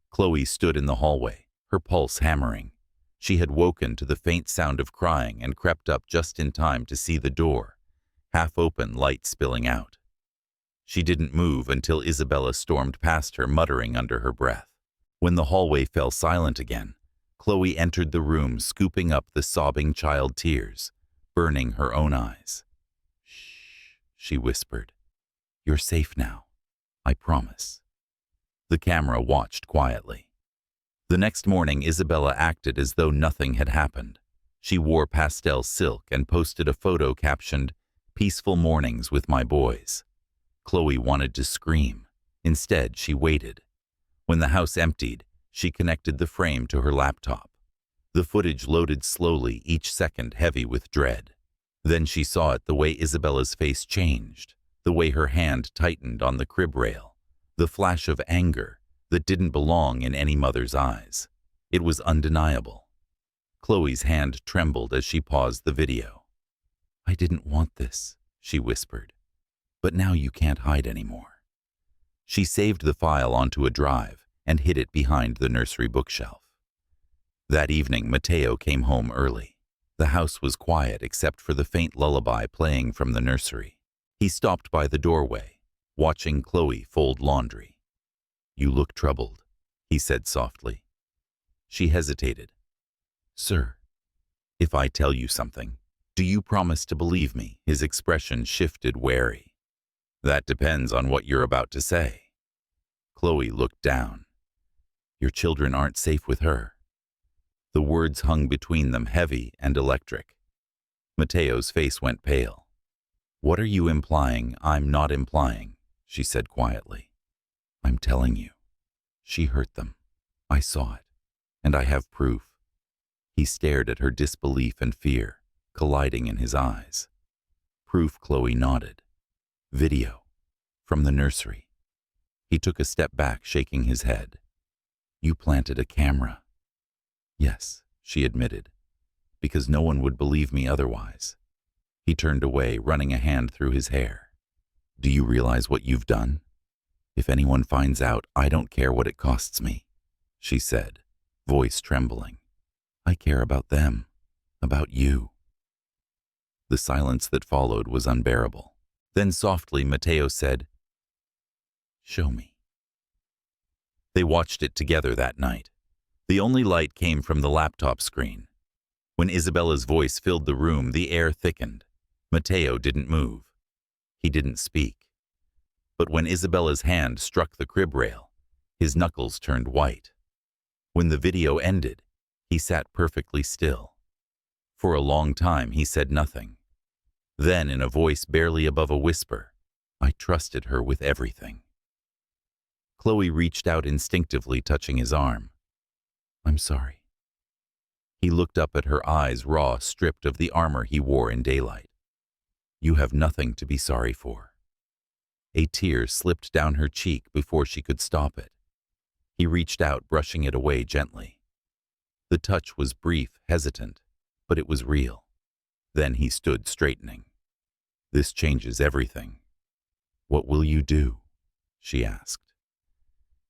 Speaker 1: Chloe stood in the hallway, her pulse hammering. She had woken to the faint sound of crying and crept up just in time to see the door, half open, light spilling out. She didn't move until Isabella stormed past her, muttering under her breath. When the hallway fell silent again, Chloe entered the room, scooping up the sobbing child, tears burning her own eyes. "Shh," she whispered. "You're safe now. I promise." The camera watched quietly. The next morning, Isabella acted as though nothing had happened. She wore pastel silk and posted a photo captioned, "Peaceful mornings with my boys." Chloe wanted to scream. Instead, she waited. When the house emptied, she connected the frame to her laptop. The footage loaded slowly, each second heavy with dread. Then she saw it, the way Isabella's face changed, the way her hand tightened on the crib rail, the flash of anger that didn't belong in any mother's eyes. It was undeniable. Chloe's hand trembled as she paused the video. "I didn't want this," she whispered. "But now you can't hide anymore." She saved the file onto a drive and hid it behind the nursery bookshelf. That evening, Mateo came home early. The house was quiet except for the faint lullaby playing from the nursery. He stopped by the doorway, watching Chloe fold laundry. "You look troubled," he said softly. She hesitated. "Sir, if I tell you something, do you promise to believe me?" His expression shifted, wary. "That depends on what you're about to say." Chloe looked down. "Your children aren't safe with her." The words hung between them, heavy and electric. Mateo's face went pale. "What are you implying?" "I'm not implying," she said quietly. "I'm telling you. She hurt them. I saw it, and I have proof." He stared at her, disbelief and fear colliding in his eyes. "Proof?" Chloe nodded. "Video. From the nursery." He took a step back, shaking his head. "You planted a camera." "Yes," she admitted, "because no one would believe me otherwise." He turned away, running a hand through his hair. "Do you realize what you've done? If anyone finds out, I don't care what it costs me," she said, voice trembling. "I care about them, about you." The silence that followed was unbearable. Then softly, Mateo said, "Show me." They watched it together that night. The only light came from the laptop screen. When Isabella's voice filled the room, the air thickened. Mateo didn't move. He didn't speak. But when Isabella's hand struck the crib rail, his knuckles turned white. When the video ended, he sat perfectly still. For a long time, he said nothing. Then, in a voice barely above a whisper, "I trusted her with everything." Chloe reached out instinctively, touching his arm. I'm sorry. He looked up at her eyes, raw, stripped of the armor he wore in daylight. You have nothing to be sorry for. A tear slipped down her cheek before she could stop it. He reached out, brushing it away gently. The touch was brief, hesitant, but it was real. Then he stood, straightening. This changes everything. What will you do? She asked.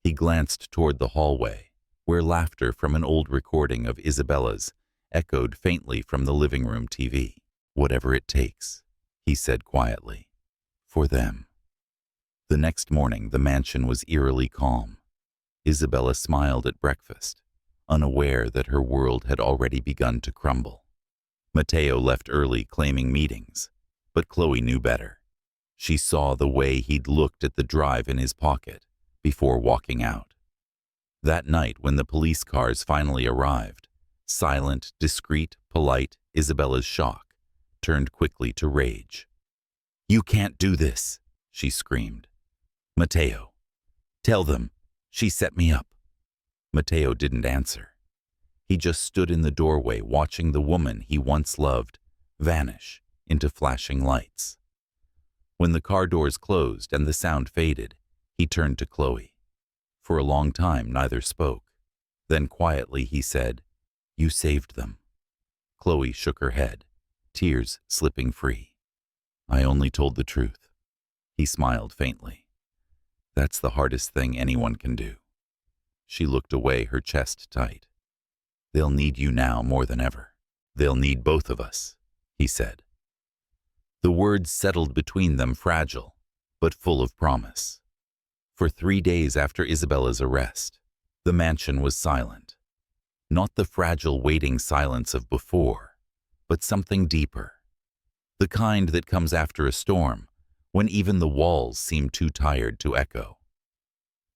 Speaker 1: He glanced toward the hallway, where laughter from an old recording of Isabella's echoed faintly from the living room TV. Whatever it takes, he said quietly. For them. The next morning, the mansion was eerily calm. Isabella smiled at breakfast, unaware that her world had already begun to crumble. Matteo left early, claiming meetings, but Chloe knew better. She saw the way he'd looked at the drive in his pocket before walking out. That night, when the police cars finally arrived, silent, discreet, polite, Isabella's shock turned quickly to rage. You can't do this, she screamed. Matteo, tell them. She set me up. Matteo didn't answer. He just stood in the doorway, watching the woman he once loved vanish into flashing lights. When the car doors closed and the sound faded, he turned to Chloe. For a long time, neither spoke. Then quietly he said, You saved them. Chloe shook her head, tears slipping free. I only told the truth. He smiled faintly. That's the hardest thing anyone can do. She looked away, her chest tight. They'll need you now more than ever. They'll need both of us, he said. The words settled between them, fragile, but full of promise. For 3 days after Isabella's arrest, the mansion was silent. Not the fragile, waiting silence of before, but something deeper. The kind that comes after a storm, when even the walls seem too tired to echo.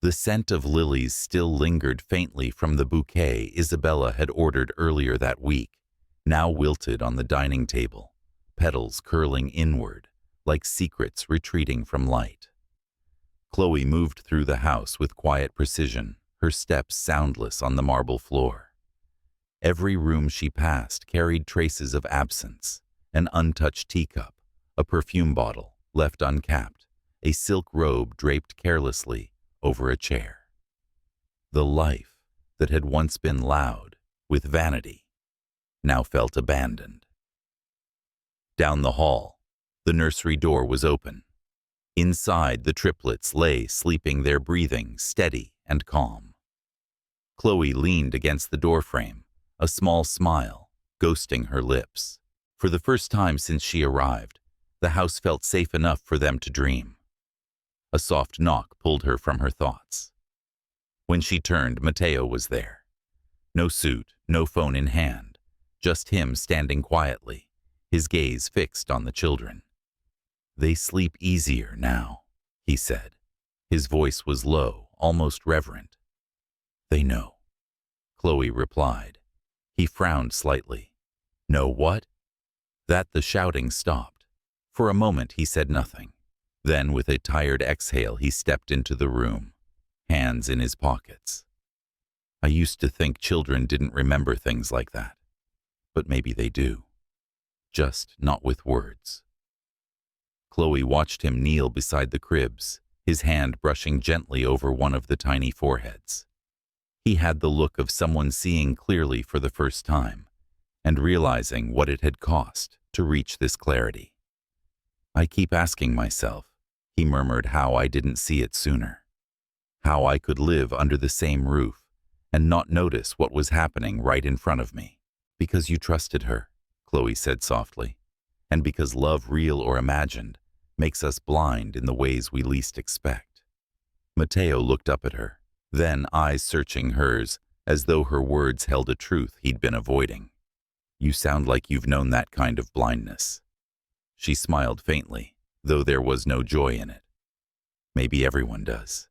Speaker 1: The scent of lilies still lingered faintly from the bouquet Isabella had ordered earlier that week, now wilted on the dining table, petals curling inward, like secrets retreating from light. Chloe moved through the house with quiet precision, her steps soundless on the marble floor. Every room she passed carried traces of absence, an untouched teacup, a perfume bottle left uncapped, a silk robe draped carelessly over a chair. The life that had once been loud with vanity now felt abandoned. Down the hall, the nursery door was open. Inside, the triplets lay sleeping, their breathing steady and calm. Chloe leaned against the doorframe, a small smile ghosting her lips. For the first time since she arrived, the house felt safe enough for them to dream. A soft knock pulled her from her thoughts. When she turned, Matteo was there. No suit, no phone in hand, just him standing quietly, his gaze fixed on the children. They sleep easier now, he said. His voice was low, almost reverent. They know, Chloe replied. He frowned slightly. Know what? That the shouting stopped. For a moment he said nothing. Then, with a tired exhale, he stepped into the room, hands in his pockets. I used to think children didn't remember things like that. But maybe they do. Just not with words. Chloe watched him kneel beside the cribs, his hand brushing gently over one of the tiny foreheads. He had the look of someone seeing clearly for the first time, and realizing what it had cost to reach this clarity. I keep asking myself, he murmured, how I didn't see it sooner. How I could live under the same roof and not notice what was happening right in front of me. Because you trusted her, Chloe said softly, and because love, real or imagined, makes us blind in the ways we least expect. Matteo looked up at her, then eyes searching hers, as though her words held a truth he'd been avoiding. You sound like you've known that kind of blindness. She smiled faintly, though there was no joy in it. Maybe everyone does.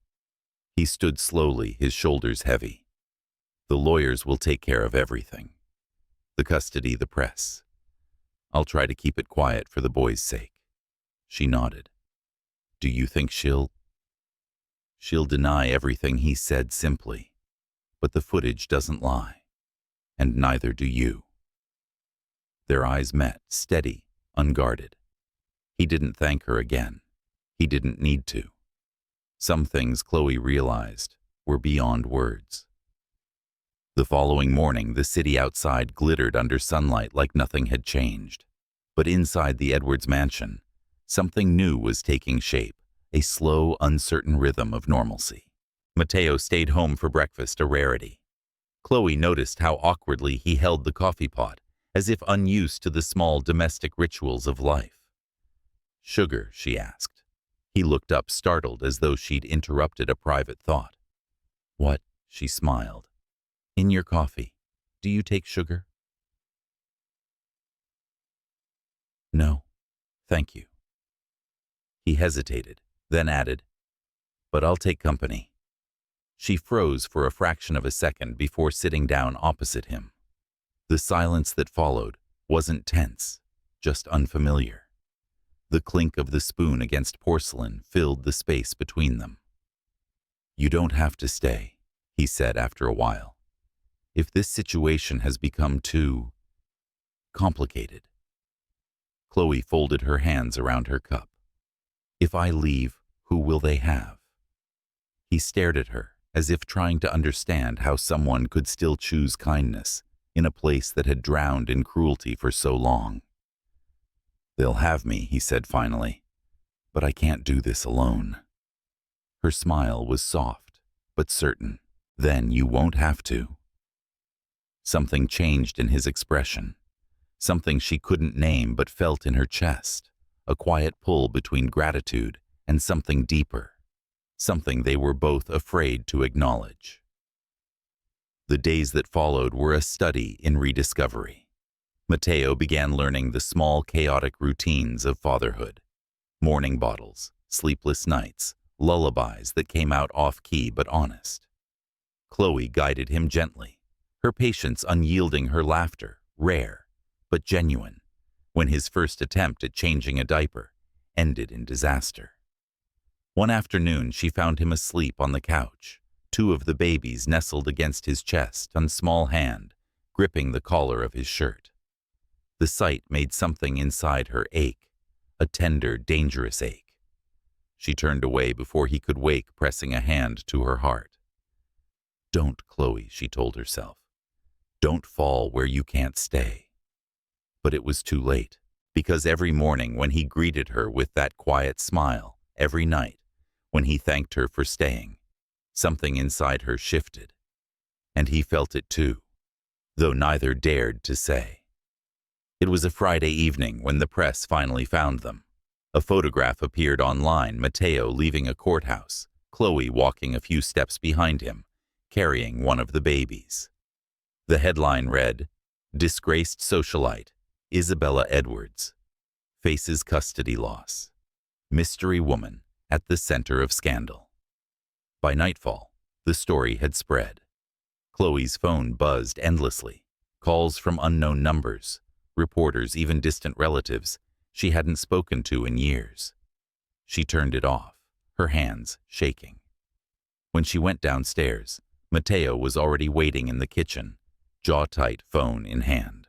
Speaker 1: He stood slowly, his shoulders heavy. The lawyers will take care of everything. The custody, the press. I'll try to keep it quiet for the boys' sake. She nodded. Do you think she'll? She'll deny everything he said simply. But the footage doesn't lie. And neither do you. Their eyes met, steady, unguarded. He didn't thank her again. He didn't need to. Some things Chloe realized were beyond words. The following morning, the city outside glittered under sunlight like nothing had changed. But inside the Edwards mansion, something new was taking shape, a slow, uncertain rhythm of normalcy. Mateo stayed home for breakfast, a rarity. Chloe noticed how awkwardly he held the coffee pot, as if unused to the small domestic rituals of life. "Sugar?" she asked. He looked up, startled, as though she'd interrupted a private thought. "What?" she smiled. "In your coffee. Do you take sugar?" "No, thank you." He hesitated, then added, "But I'll take company." She froze for a fraction of a second before sitting down opposite him. The silence that followed wasn't tense, just unfamiliar. The clink of the spoon against porcelain filled the space between them. "You don't have to stay," he said after a while. "If this situation has become too complicated." Chloe folded her hands around her cup. "If I leave, who will they have?" He stared at her, as if trying to understand how someone could still choose kindness in a place that had drowned in cruelty for so long. "They'll have me," he said finally, "but I can't do this alone." Her smile was soft, but certain. "Then you won't have to." Something changed in his expression, something she couldn't name but felt in her chest, a quiet pull between gratitude and something deeper, something they were both afraid to acknowledge. The days that followed were a study in rediscovery. Mateo began learning the small, chaotic routines of fatherhood. Morning bottles, sleepless nights, lullabies that came out off-key but honest. Chloe guided him gently, her patience unyielding, her laughter rare but genuine, when his first attempt at changing a diaper ended in disaster. One afternoon, she found him asleep on the couch, two of the babies nestled against his chest, a small hand gripping the collar of his shirt. The sight made something inside her ache, a tender, dangerous ache. She turned away before he could wake, pressing a hand to her heart. "Don't, Chloe," she told herself. "Don't fall where you can't stay." But it was too late, because every morning when he greeted her with that quiet smile, every night when he thanked her for staying, something inside her shifted. And he felt it too, though neither dared to say. It was a Friday evening when the press finally found them. A photograph appeared online, Mateo leaving a courthouse, Chloe walking a few steps behind him, carrying one of the babies. The headline read, "Disgraced Socialite, Isabella Edwards, Faces Custody Loss. Mystery Woman at the Center of Scandal." By nightfall, the story had spread. Chloe's phone buzzed endlessly, calls from unknown numbers, reporters, even distant relatives she hadn't spoken to in years. She turned it off, her hands shaking. When she went downstairs, Mateo was already waiting in the kitchen, jaw-tight, phone in hand.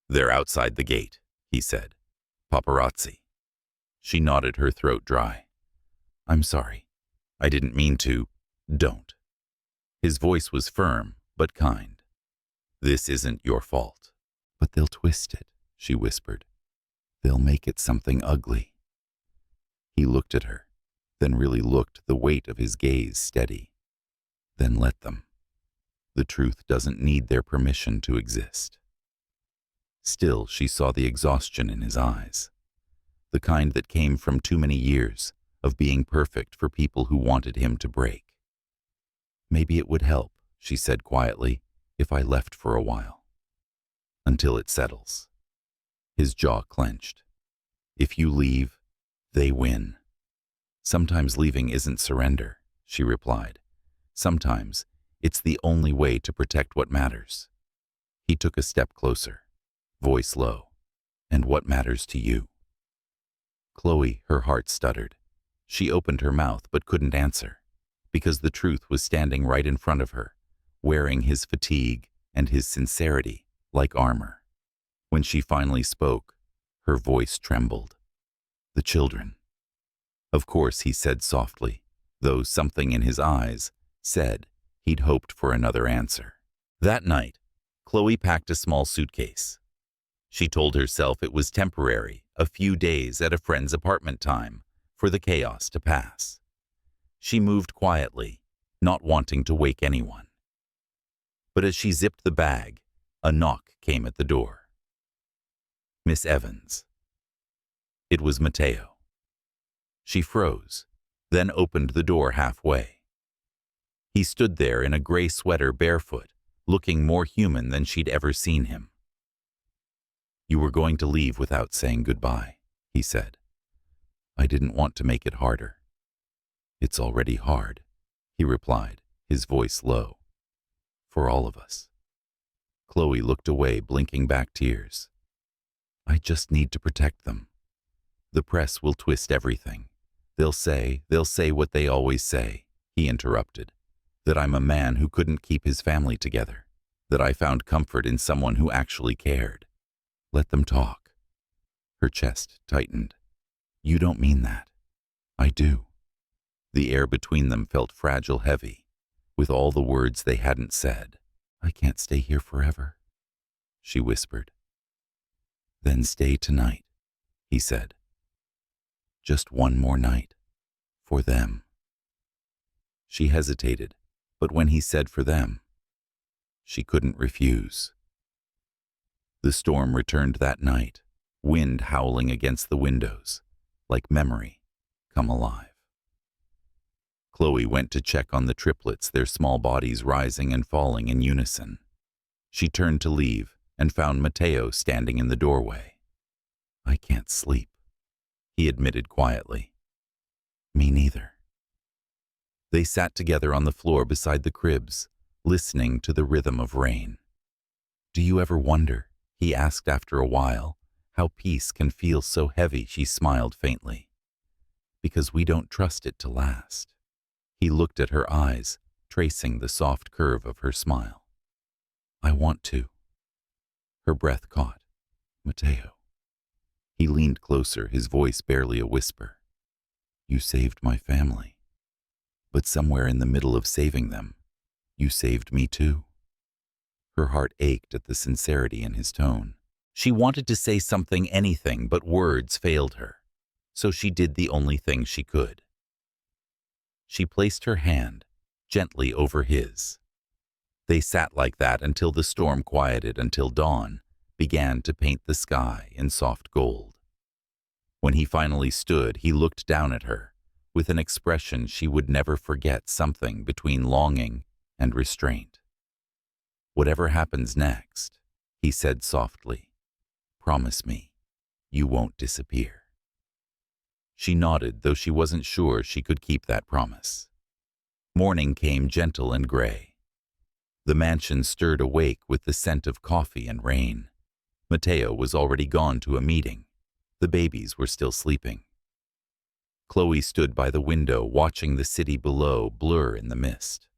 Speaker 1: "They're outside the gate," he said. "Paparazzi." She nodded, her throat dry. "I'm sorry. I didn't mean to. Don't." His voice was firm, but kind. "This isn't your fault." "But they'll twist it," she whispered. "They'll make it something ugly." He looked at her, then really looked, the weight of his gaze steady. "Then let them. The truth doesn't need their permission to exist." Still, she saw the exhaustion in his eyes, the kind that came from too many years of being perfect for people who wanted him to break. "Maybe it would help," she said quietly, "if I left for a while. Until it settles." His jaw clenched. "If you leave, they win." "Sometimes leaving isn't surrender," she replied. "Sometimes it's the only way to protect what matters." He took a step closer, voice low. "And what matters to you?" Chloe, her heart stuttered. She opened her mouth but couldn't answer. because the truth was standing right in front of her, wearing his fatigue and his sincerity like armor. When she finally spoke, her voice trembled. "The children." "Of course," he said softly, though something in his eyes said he'd hoped for another answer. That night, Chloe packed a small suitcase. She told herself it was temporary, a few days at a friend's apartment time, for the chaos to pass. She moved quietly, not wanting to wake anyone. But as she zipped the bag, a knock came at the door. "Miss Evans." It was Mateo. She froze, then opened the door halfway. He stood there in a gray sweater, barefoot, looking more human than she'd ever seen him. "You were going to leave without saying goodbye," he said. "I didn't want to make it harder." "It's already hard," he replied, his voice low. "For all of us." Chloe looked away, blinking back tears. "I just need to protect them. The press will twist everything. They'll say what they always say," he interrupted. "That I'm a man who couldn't keep his family together. That I found comfort in someone who actually cared. Let them talk." Her chest tightened. "You don't mean that." "I do." The air between them felt fragile, heavy, with all the words they hadn't said. "I can't stay here forever," she whispered. "Then stay tonight," he said. "Just one more night. For them." She hesitated, but when he said for them, she couldn't refuse. The storm returned that night, wind howling against the windows, like memory come alive. Chloe went to check on the triplets, their small bodies rising and falling in unison. She turned to leave and found Mateo standing in the doorway. "I can't sleep," he admitted quietly. "Me neither." They sat together on the floor beside the cribs, listening to the rhythm of rain. "Do you ever wonder," he asked after a while, "how peace can feel so heavy?" She smiled faintly. "Because we don't trust it to last." He looked at her eyes, tracing the soft curve of her smile. "I want to." Her breath caught. "Mateo." He leaned closer, his voice barely a whisper. "You saved my family. But somewhere in the middle of saving them, you saved me too." Her heart ached at the sincerity in his tone. She wanted to say something, anything, but words failed her. So she did the only thing she could. She placed her hand gently over his. They sat like that until the storm quieted, until dawn began to paint the sky in soft gold. When he finally stood, he looked down at her with an expression she would never forget, something between longing and restraint. "Whatever happens next," he said softly, "promise me you won't disappear." She nodded, though she wasn't sure she could keep that promise. Morning came, gentle and gray. The mansion stirred awake with the scent of coffee and rain. Mateo was already gone to a meeting. The babies were still sleeping. Chloe stood by the window, watching the city below blur in the mist.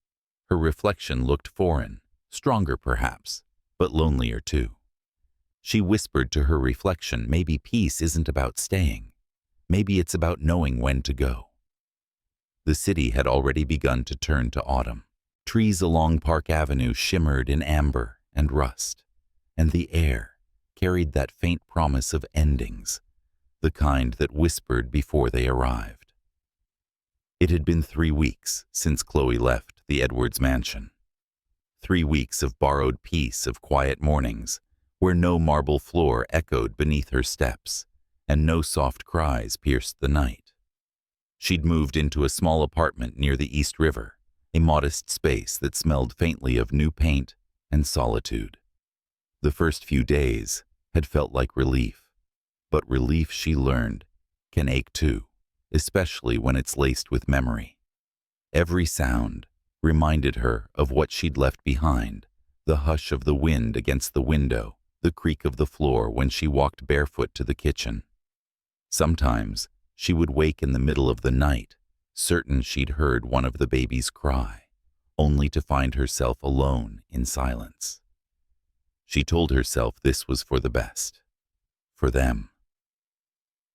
Speaker 1: Her reflection looked foreign, stronger perhaps, but lonelier too. She whispered to her reflection, maybe peace isn't about staying. Maybe it's about knowing when to go. The city had already begun to turn to autumn. Trees along Park Avenue shimmered in amber and rust, and the air carried that faint promise of endings, the kind that whispered before they arrived. It had been 3 weeks since Chloe left the Edwards mansion. 3 weeks of borrowed peace, of quiet mornings, where no marble floor echoed beneath her steps, and no soft cries pierced the night. She'd moved into a small apartment near the East River, a modest space that smelled faintly of new paint and solitude. The first few days had felt like relief, but relief, she learned, can ache too, especially when it's laced with memory. Every sound reminded her of what she'd left behind, the hush of the wind against the window, the creak of the floor when she walked barefoot to the kitchen. Sometimes she would wake in the middle of the night, certain she'd heard one of the babies cry, only to find herself alone in silence. She told herself this was for the best. For them.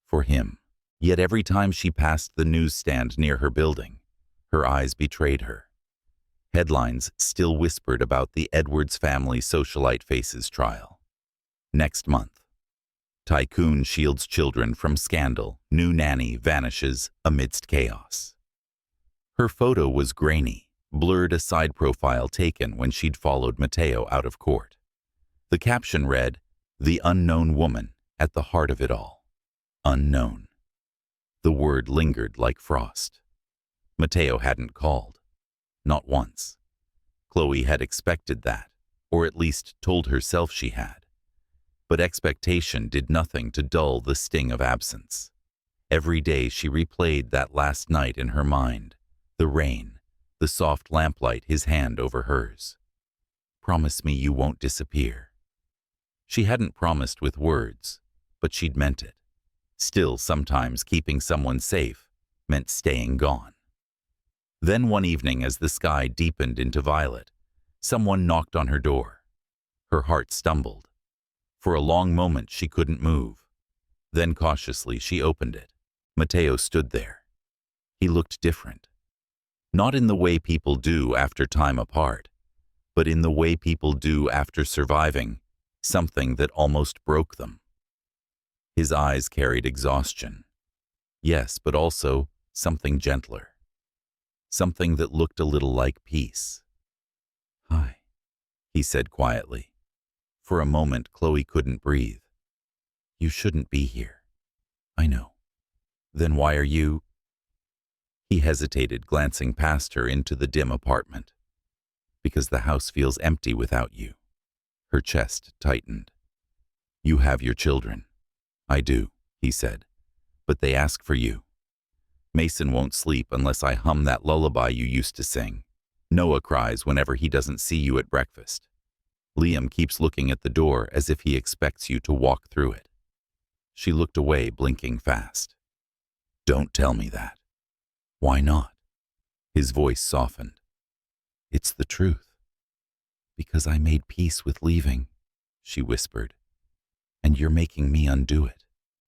Speaker 1: For him. Yet every time she passed the newsstand near her building, her eyes betrayed her. Headlines still whispered about the Edwards family socialite faces trial. Next month. Tycoon shields children from scandal. New nanny vanishes amidst chaos. Her photo was grainy, blurred, a side profile taken when she'd followed Mateo out of court. The caption read, "The unknown woman at the heart of it all." Unknown. The word lingered like frost. Mateo hadn't called. Not once. Chloe had expected that, or at least told herself she had. But expectation did nothing to dull the sting of absence. Every day she replayed that last night in her mind. The rain, the soft lamplight, his hand over hers. Promise me you won't disappear. She hadn't promised with words, but she'd meant it. Still, sometimes keeping someone safe meant staying gone. Then one evening, as the sky deepened into violet, someone knocked on her door. Her heart stumbled. For a long moment she couldn't move. Then cautiously she opened it. Mateo stood there. He looked different. Not in the way people do after time apart, but in the way people do after surviving something that almost broke them. His eyes carried exhaustion. Yes, but also something gentler. Something that looked a little like peace. "Hi," he said quietly. For a moment, Chloe couldn't breathe. "You shouldn't be here." "I know." "Then why are you—" He hesitated, glancing past her into the dim apartment. "Because the house feels empty without you." Her chest tightened. "You have your children." "I do," he said, "but they ask for you. Mason won't sleep unless I hum that lullaby you used to sing. Noah cries whenever he doesn't see you at breakfast. Liam keeps looking at the door as if he expects you to walk through it." She looked away, blinking fast. "Don't tell me that." "Why not?" His voice softened. "It's the truth." "Because I made peace with leaving," she whispered. "And you're making me undo it."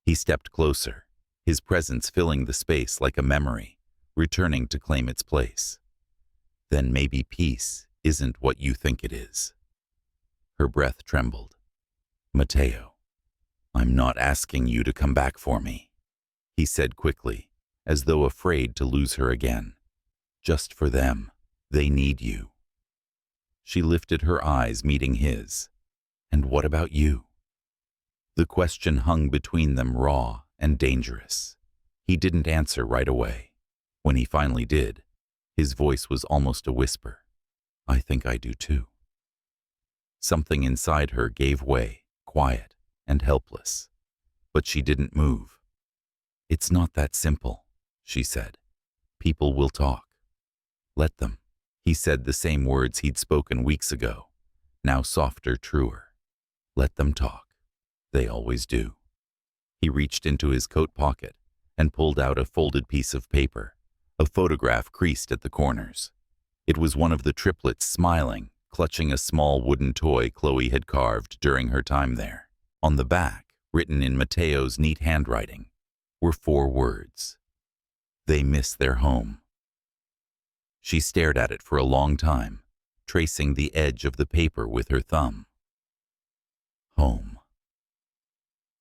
Speaker 1: He stepped closer, his presence filling the space like a memory, returning to claim its place. "Then maybe peace isn't what you think it is." Her breath trembled. "Mateo, I'm not asking you to come back for me," he said quickly, as though afraid to lose her again. "Just for them. They need you." She lifted her eyes, meeting his. "And what about you?" The question hung between them, raw and dangerous. He didn't answer right away. When he finally did, his voice was almost a whisper. "I think I do too." Something inside her gave way, quiet and helpless. But she didn't move. "It's not that simple," she said. "People will talk." "Let them." He said the same words he'd spoken weeks ago, now softer, truer. "Let them talk. They always do." He reached into his coat pocket and pulled out a folded piece of paper, a photograph creased at the corners. It was one of the triplets smiling, clutching a small wooden toy Chloe had carved during her time there. On the back, written in Mateo's neat handwriting, were 4 words. "They miss their home." She stared at it for a long time, tracing the edge of the paper with her thumb. Home.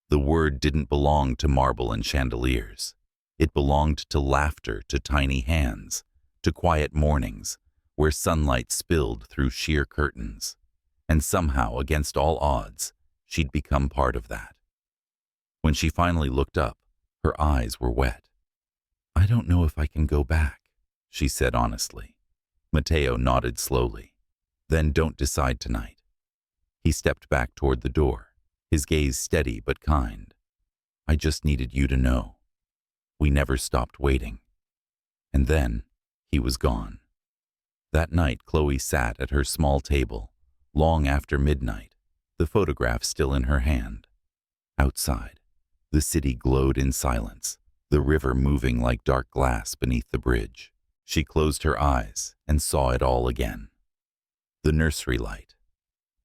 Speaker 1: The word didn't belong to marble and chandeliers. It belonged to laughter, to tiny hands, to quiet mornings where sunlight spilled through sheer curtains. And somehow, against all odds, she'd become part of that. When she finally looked up, her eyes were wet. "I don't know if I can go back," she said honestly. Mateo nodded slowly. "Then don't decide tonight." He stepped back toward the door, his gaze steady but kind. "I just needed you to know. We never stopped waiting." And then he was gone. That night, Chloe sat at her small table, long after midnight, the photograph still in her hand. Outside, the city glowed in silence, the river moving like dark glass beneath the bridge. She closed her eyes and saw it all again. The nursery light,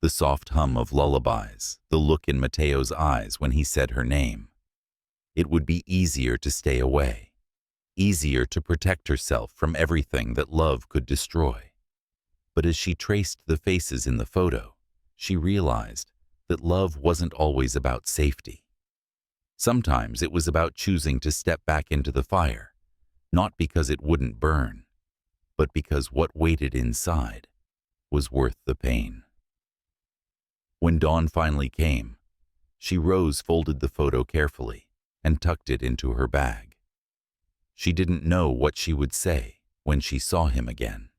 Speaker 1: the soft hum of lullabies, the look in Mateo's eyes when he said her name. It would be easier to stay away, easier to protect herself from everything that love could destroy. But as she traced the faces in the photo, she realized that love wasn't always about safety. Sometimes it was about choosing to step back into the fire, not because it wouldn't burn, but because what waited inside was worth the pain. When dawn finally came, she folded the photo carefully and tucked it into her bag. She didn't know what she would say when she saw him again.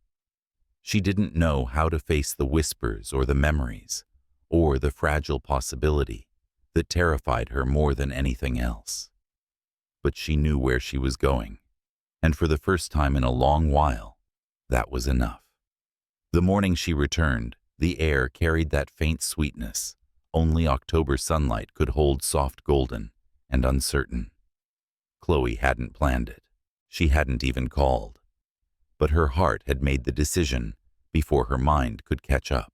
Speaker 1: She didn't know how to face the whispers or the memories, or the fragile possibility that terrified her more than anything else. But she knew where she was going, and for the first time in a long while, that was enough. The morning she returned, the air carried that faint sweetness only October sunlight could hold, soft golden and uncertain. Chloe hadn't planned it. She hadn't even called. But her heart had made the decision before her mind could catch up.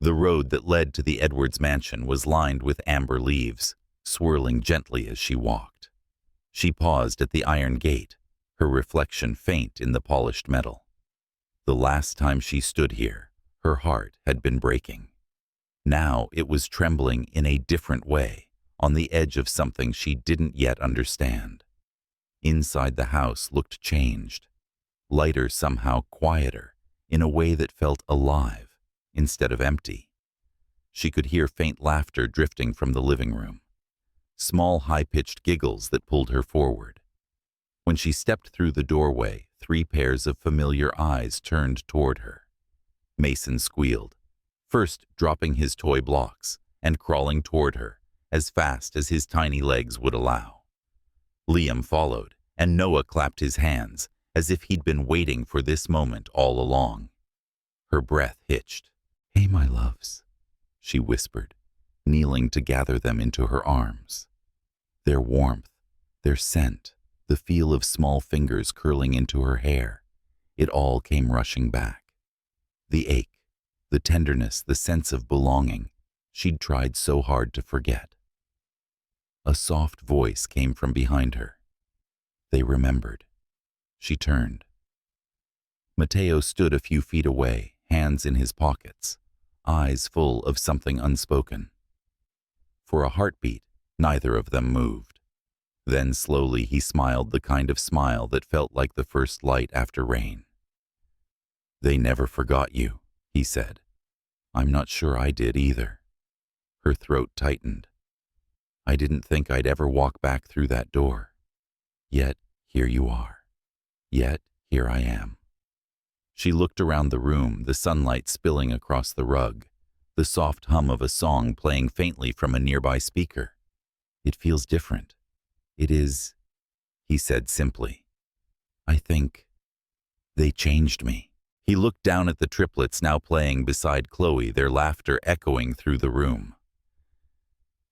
Speaker 1: The road that led to the Edwards mansion was lined with amber leaves, swirling gently as she walked. She paused at the iron gate, her reflection faint in the polished metal. The last time she stood here, her heart had been breaking. Now it was trembling in a different way, on the edge of something she didn't yet understand. Inside the house looked changed, lighter, somehow quieter, in a way that felt alive instead of empty. She could hear faint laughter drifting from the living room, small high-pitched giggles that pulled her forward. When she stepped through the doorway, 3 pairs of familiar eyes turned toward her. Mason squealed, first dropping his toy blocks and crawling toward her as fast as his tiny legs would allow. Liam followed, and Noah clapped his hands as if he'd been waiting for this moment all along. Her breath hitched. "Hey, my loves," she whispered, kneeling to gather them into her arms. Their warmth, their scent, the feel of small fingers curling into her hair, it all came rushing back. The ache, the tenderness, the sense of belonging she'd tried so hard to forget. A soft voice came from behind her. They remembered. She turned. Mateo stood a few feet away, hands in his pockets, eyes full of something unspoken. For a heartbeat, neither of them moved. Then slowly he smiled, the kind of smile that felt like the first light after rain. "They never forgot you," he said. "I'm not sure I did either." Her throat tightened. "I didn't think I'd ever walk back through that door. Yet here you are. Yet here I am." She looked around the room, the sunlight spilling across the rug, the soft hum of a song playing faintly from a nearby speaker. "It feels different. It is," he said simply. "I think they changed me." He looked down at the triplets now playing beside Chloe, their laughter echoing through the room.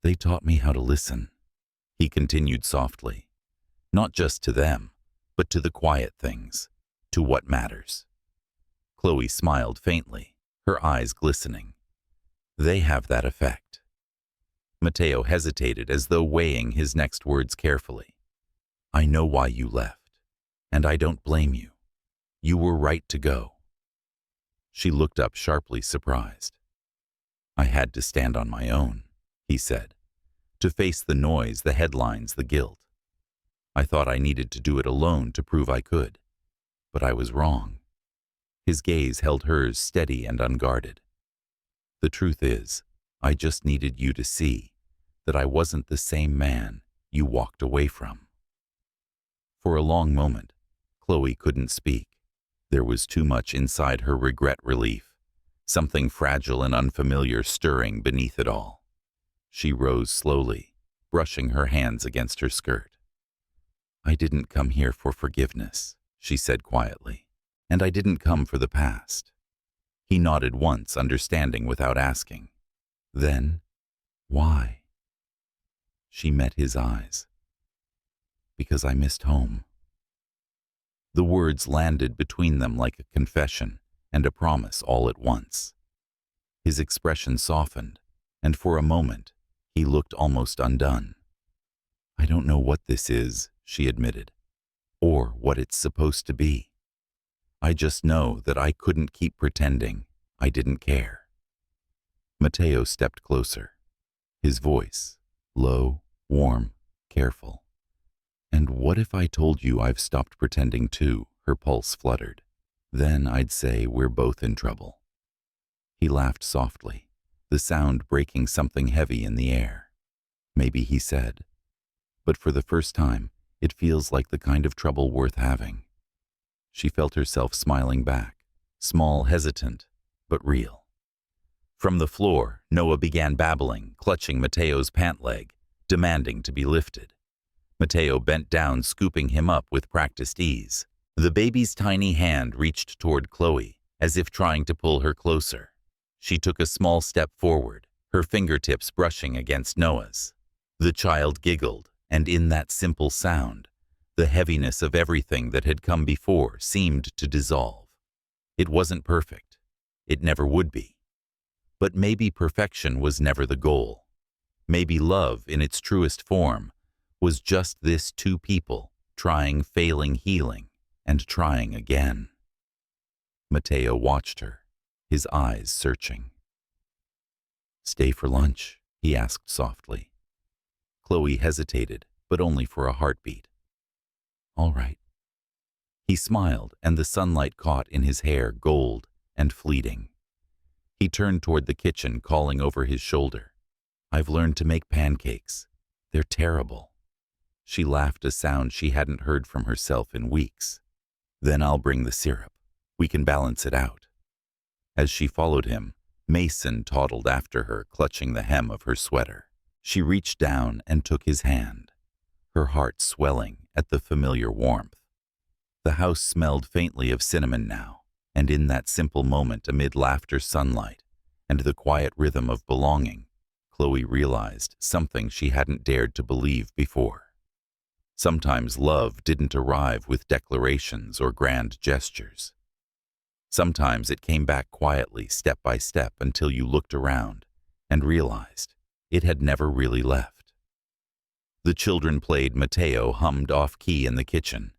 Speaker 1: "They taught me how to listen," he continued softly. "Not just to them, but to the quiet things, to what matters." Chloe smiled faintly, her eyes glistening. "They have that effect." Mateo hesitated as though weighing his next words carefully. "I know why you left, and I don't blame you. You were right to go." She looked up sharply, surprised. "I had to stand on my own," he said, "to face the noise, the headlines, the guilt. I thought I needed to do it alone to prove I could, but I was wrong." His gaze held hers steady and unguarded. "The truth is, I just needed you to see that I wasn't the same man you walked away from." For a long moment, Chloe couldn't speak. There was too much inside her regret, relief, something fragile and unfamiliar stirring beneath it all. She rose slowly, brushing her hands against her skirt. "I didn't come here for forgiveness," she said quietly, "and I didn't come for the past." He nodded once, understanding without asking. "Then, why?" She met his eyes. Because I missed home." The words landed between them like a confession and a promise all at once. His expression softened, and for a moment, he looked almost undone. "I don't know what this is," she admitted, "or what it's supposed to be. I just know that I couldn't keep pretending I didn't care." Mateo stepped closer, his voice low, warm, careful. "And what if I told you I've stopped pretending too?" Her pulse fluttered. "Then I'd say we're both in trouble." He laughed softly, the sound breaking something heavy in the air. "Maybe," he said, "but for the first time, it feels like the kind of trouble worth having." She felt herself smiling back, small, hesitant, but real. From the floor, Noah began babbling, clutching Mateo's pant leg, demanding to be lifted. Mateo bent down, scooping him up with practiced ease. The baby's tiny hand reached toward Chloe, as if trying to pull her closer. She took a small step forward, her fingertips brushing against Noah's. The child giggled, and in that simple sound, the heaviness of everything that had come before seemed to dissolve. It wasn't perfect. It never would be. But maybe perfection was never the goal. Maybe love, in its truest form, was just this: two people trying, failing, healing, and trying again. Mateo watched her, his eyes searching. "Stay for lunch?" he asked softly. Chloe hesitated, but only for a heartbeat. "All right." He smiled, and the sunlight caught in his hair, gold and fleeting. He turned toward the kitchen, calling over his shoulder, "I've learned to make pancakes. They're terrible." She laughed, a sound she hadn't heard from herself in weeks. "Then I'll bring the syrup. We can balance it out." As she followed him, Mason toddled after her, clutching the hem of her sweater. She reached down and took his hand, her heart swelling at the familiar warmth. The house smelled faintly of cinnamon now, and in that simple moment, amid laughter, sunlight, and the quiet rhythm of belonging, Chloe realized something she hadn't dared to believe before. Sometimes love didn't arrive with declarations or grand gestures. Sometimes it came back quietly, step by step, until you looked around and realized it had never really left. The children played, Mateo hummed off-key in the kitchen,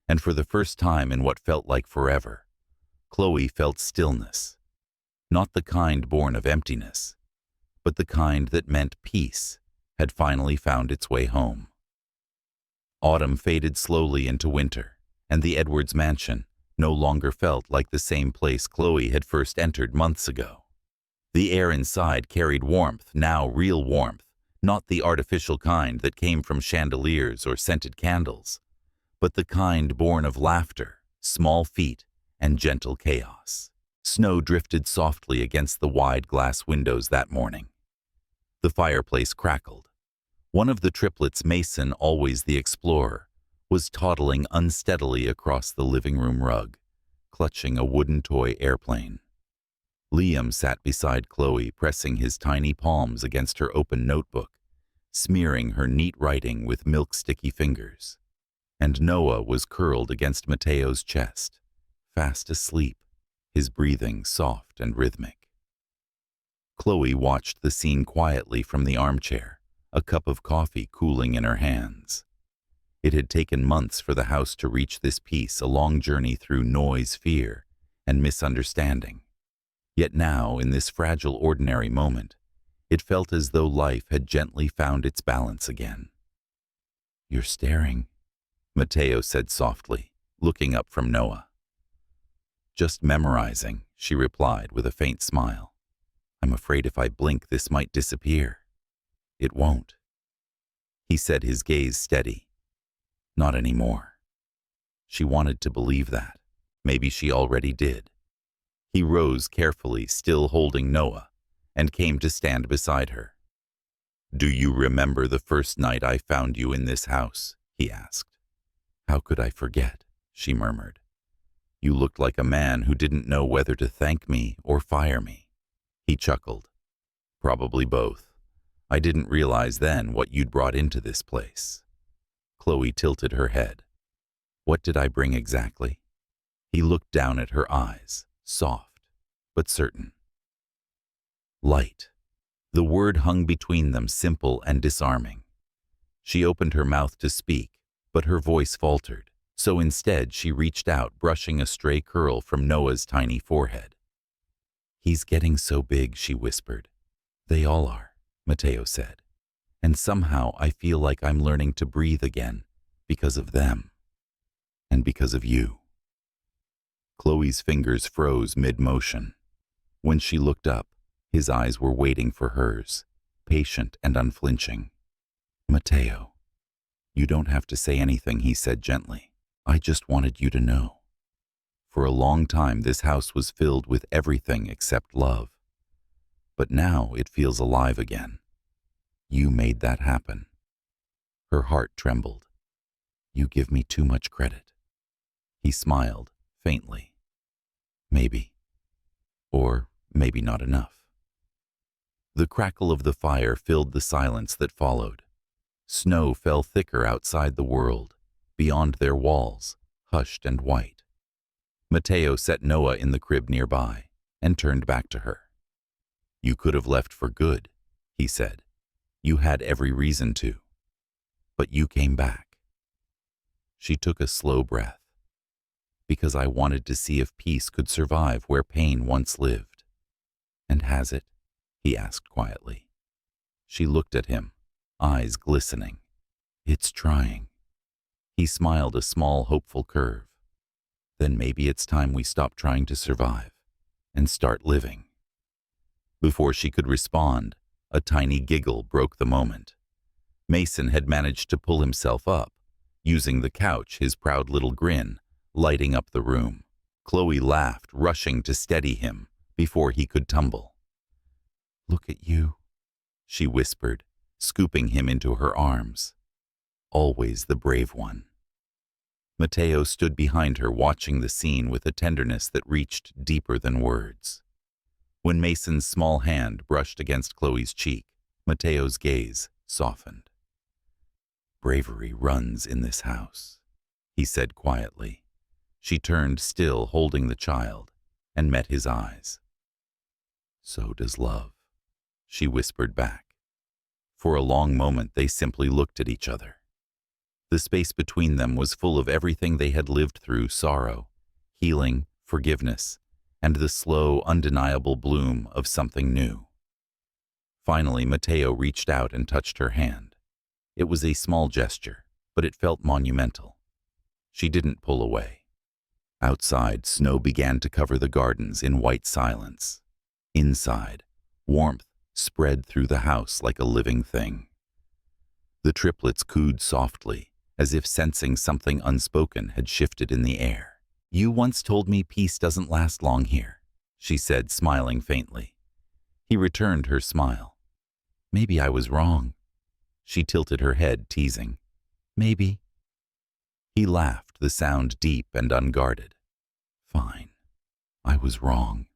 Speaker 1: and for the first time in what felt like forever, Chloe felt stillness. Not the kind born of emptiness, but the kind that meant peace had finally found its way home. Autumn faded slowly into winter, and the Edwards mansion no longer felt like the same place Chloe had first entered months ago. The air inside carried warmth, now real warmth, not the artificial kind that came from chandeliers or scented candles, but the kind born of laughter, small feet, and gentle chaos. Snow drifted softly against the wide glass windows that morning. The fireplace crackled. One of the triplets, Mason, always the explorer, was toddling unsteadily across the living room rug, clutching a wooden toy airplane. Liam sat beside Chloe, pressing his tiny palms against her open notebook, smearing her neat writing with milk-sticky fingers. And Noah was curled against Mateo's chest, fast asleep, his breathing soft and rhythmic. Chloe watched the scene quietly from the armchair, a cup of coffee cooling in her hands. It had taken months for the house to reach this peace, a long journey through noise, fear, and misunderstanding. Yet now, in this fragile, ordinary moment, it felt as though life had gently found its balance again. "You're staring," Mateo said softly, looking up from Noah. "Just memorizing," she replied with a faint smile. "I'm afraid if I blink, this might disappear." "It won't," he said, his gaze steady. "Not anymore." She wanted to believe that. Maybe she already did. He rose carefully, still holding Noah, and came to stand beside her. "Do you remember the first night I found you in this house?" he asked. "How could I forget?" she murmured. "You looked like a man who didn't know whether to thank me or fire me." He chuckled. "Probably both. I didn't realize then what you'd brought into this place." Chloe tilted her head. What did I bring exactly? He looked down at her eyes, soft, but certain. Light. The word hung between them, simple and disarming. She opened her mouth to speak, but her voice faltered, so instead she reached out, brushing a stray curl from Noah's tiny forehead. He's getting so big, she whispered. They all are, Mateo said. And somehow I feel like I'm learning to breathe again, because of them. And because of you. Chloe's fingers froze mid-motion. When she looked up, his eyes were waiting for hers, patient and unflinching. Mateo, you don't have to say anything, he said gently. I just wanted you to know. For a long time, this house was filled with everything except love. But now it feels alive again. You made that happen. Her heart trembled. You give me too much credit. He smiled, faintly. Maybe. Or maybe not enough. The crackle of the fire filled the silence that followed. Snow fell thicker outside the world, beyond their walls, hushed and white. Mateo set Noah in the crib nearby and turned back to her. You could have left for good, he said. You had every reason to. But you came back. She took a slow breath. Because I wanted to see if peace could survive where pain once lived. And has it? He asked quietly. She looked at him, eyes glistening. It's trying. He smiled a small, hopeful curve. Then maybe it's time we stop trying to survive and start living. Before she could respond, a tiny giggle broke the moment. Mason had managed to pull himself up, using the couch, his proud little grin, lighting up the room. Chloe laughed, rushing to steady him before he could tumble. Look at you, she whispered, scooping him into her arms. Always the brave one. Mateo stood behind her, watching the scene with a tenderness that reached deeper than words. When Mason's small hand brushed against Chloe's cheek, Mateo's gaze softened. Bravery runs in this house, he said quietly. She turned, still holding the child, and met his eyes. So does love, she whispered back. For a long moment they simply looked at each other. The space between them was full of everything they had lived through: sorrow, healing, forgiveness, and the slow, undeniable bloom of something new. Finally, Mateo reached out and touched her hand. It was a small gesture, but it felt monumental. She didn't pull away. Outside, snow began to cover the gardens in white silence. Inside, warmth spread through the house like a living thing. The triplets cooed softly, as if sensing something unspoken had shifted in the air. You once told me peace doesn't last long here, she said, smiling faintly. He returned her smile. Maybe I was wrong. She tilted her head, teasing. Maybe. He laughed, the sound deep and unguarded. Fine. I was wrong.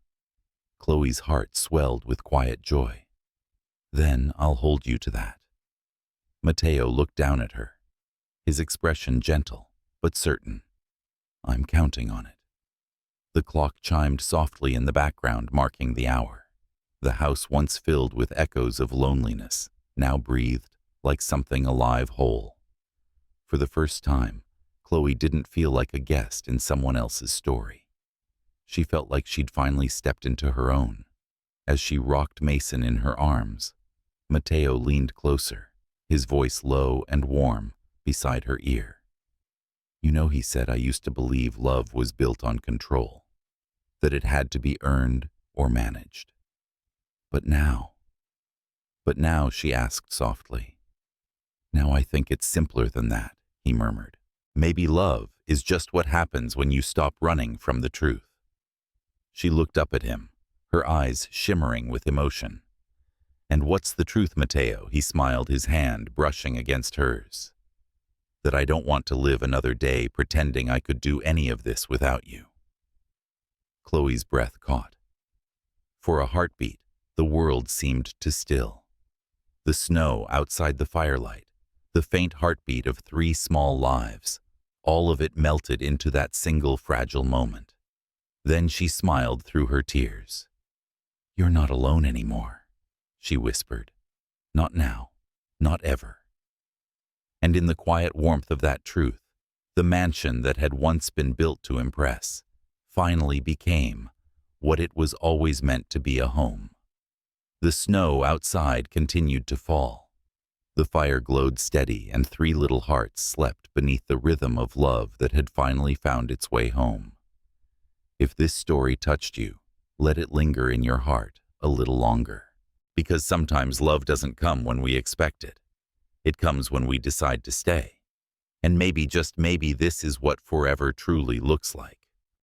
Speaker 1: Chloe's heart swelled with quiet joy. Then I'll hold you to that. Mateo looked down at her, his expression gentle but certain. I'm counting on it. The clock chimed softly in the background, marking the hour. The house, once filled with echoes of loneliness, now breathed like something alive, whole. For the first time, Chloe didn't feel like a guest in someone else's story. She felt like she'd finally stepped into her own. As she rocked Mason in her arms, Mateo leaned closer, his voice low and warm, beside her ear. You know, he said, I used to believe love was built on control, that it had to be earned or managed. But now, she asked softly. Now I think it's simpler than that, he murmured. Maybe love is just what happens when you stop running from the truth. She looked up at him, her eyes shimmering with emotion. And what's the truth, Mateo? He smiled, his hand brushing against hers. That I don't want to live another day pretending I could do any of this without you. Chloe's breath caught. For a heartbeat, the world seemed to still. The snow outside the firelight, the faint heartbeat of 3 small lives, all of it melted into that single fragile moment. Then she smiled through her tears. "You're not alone anymore," she whispered. "Not now, not ever." And in the quiet warmth of that truth, the mansion that had once been built to impress finally became what it was always meant to be, a home. The snow outside continued to fall. The fire glowed steady, and 3 little hearts slept beneath the rhythm of love that had finally found its way home. If this story touched you, let it linger in your heart a little longer. Because sometimes love doesn't come when we expect it. It comes when we decide to stay. And maybe, just maybe, this is what forever truly looks like.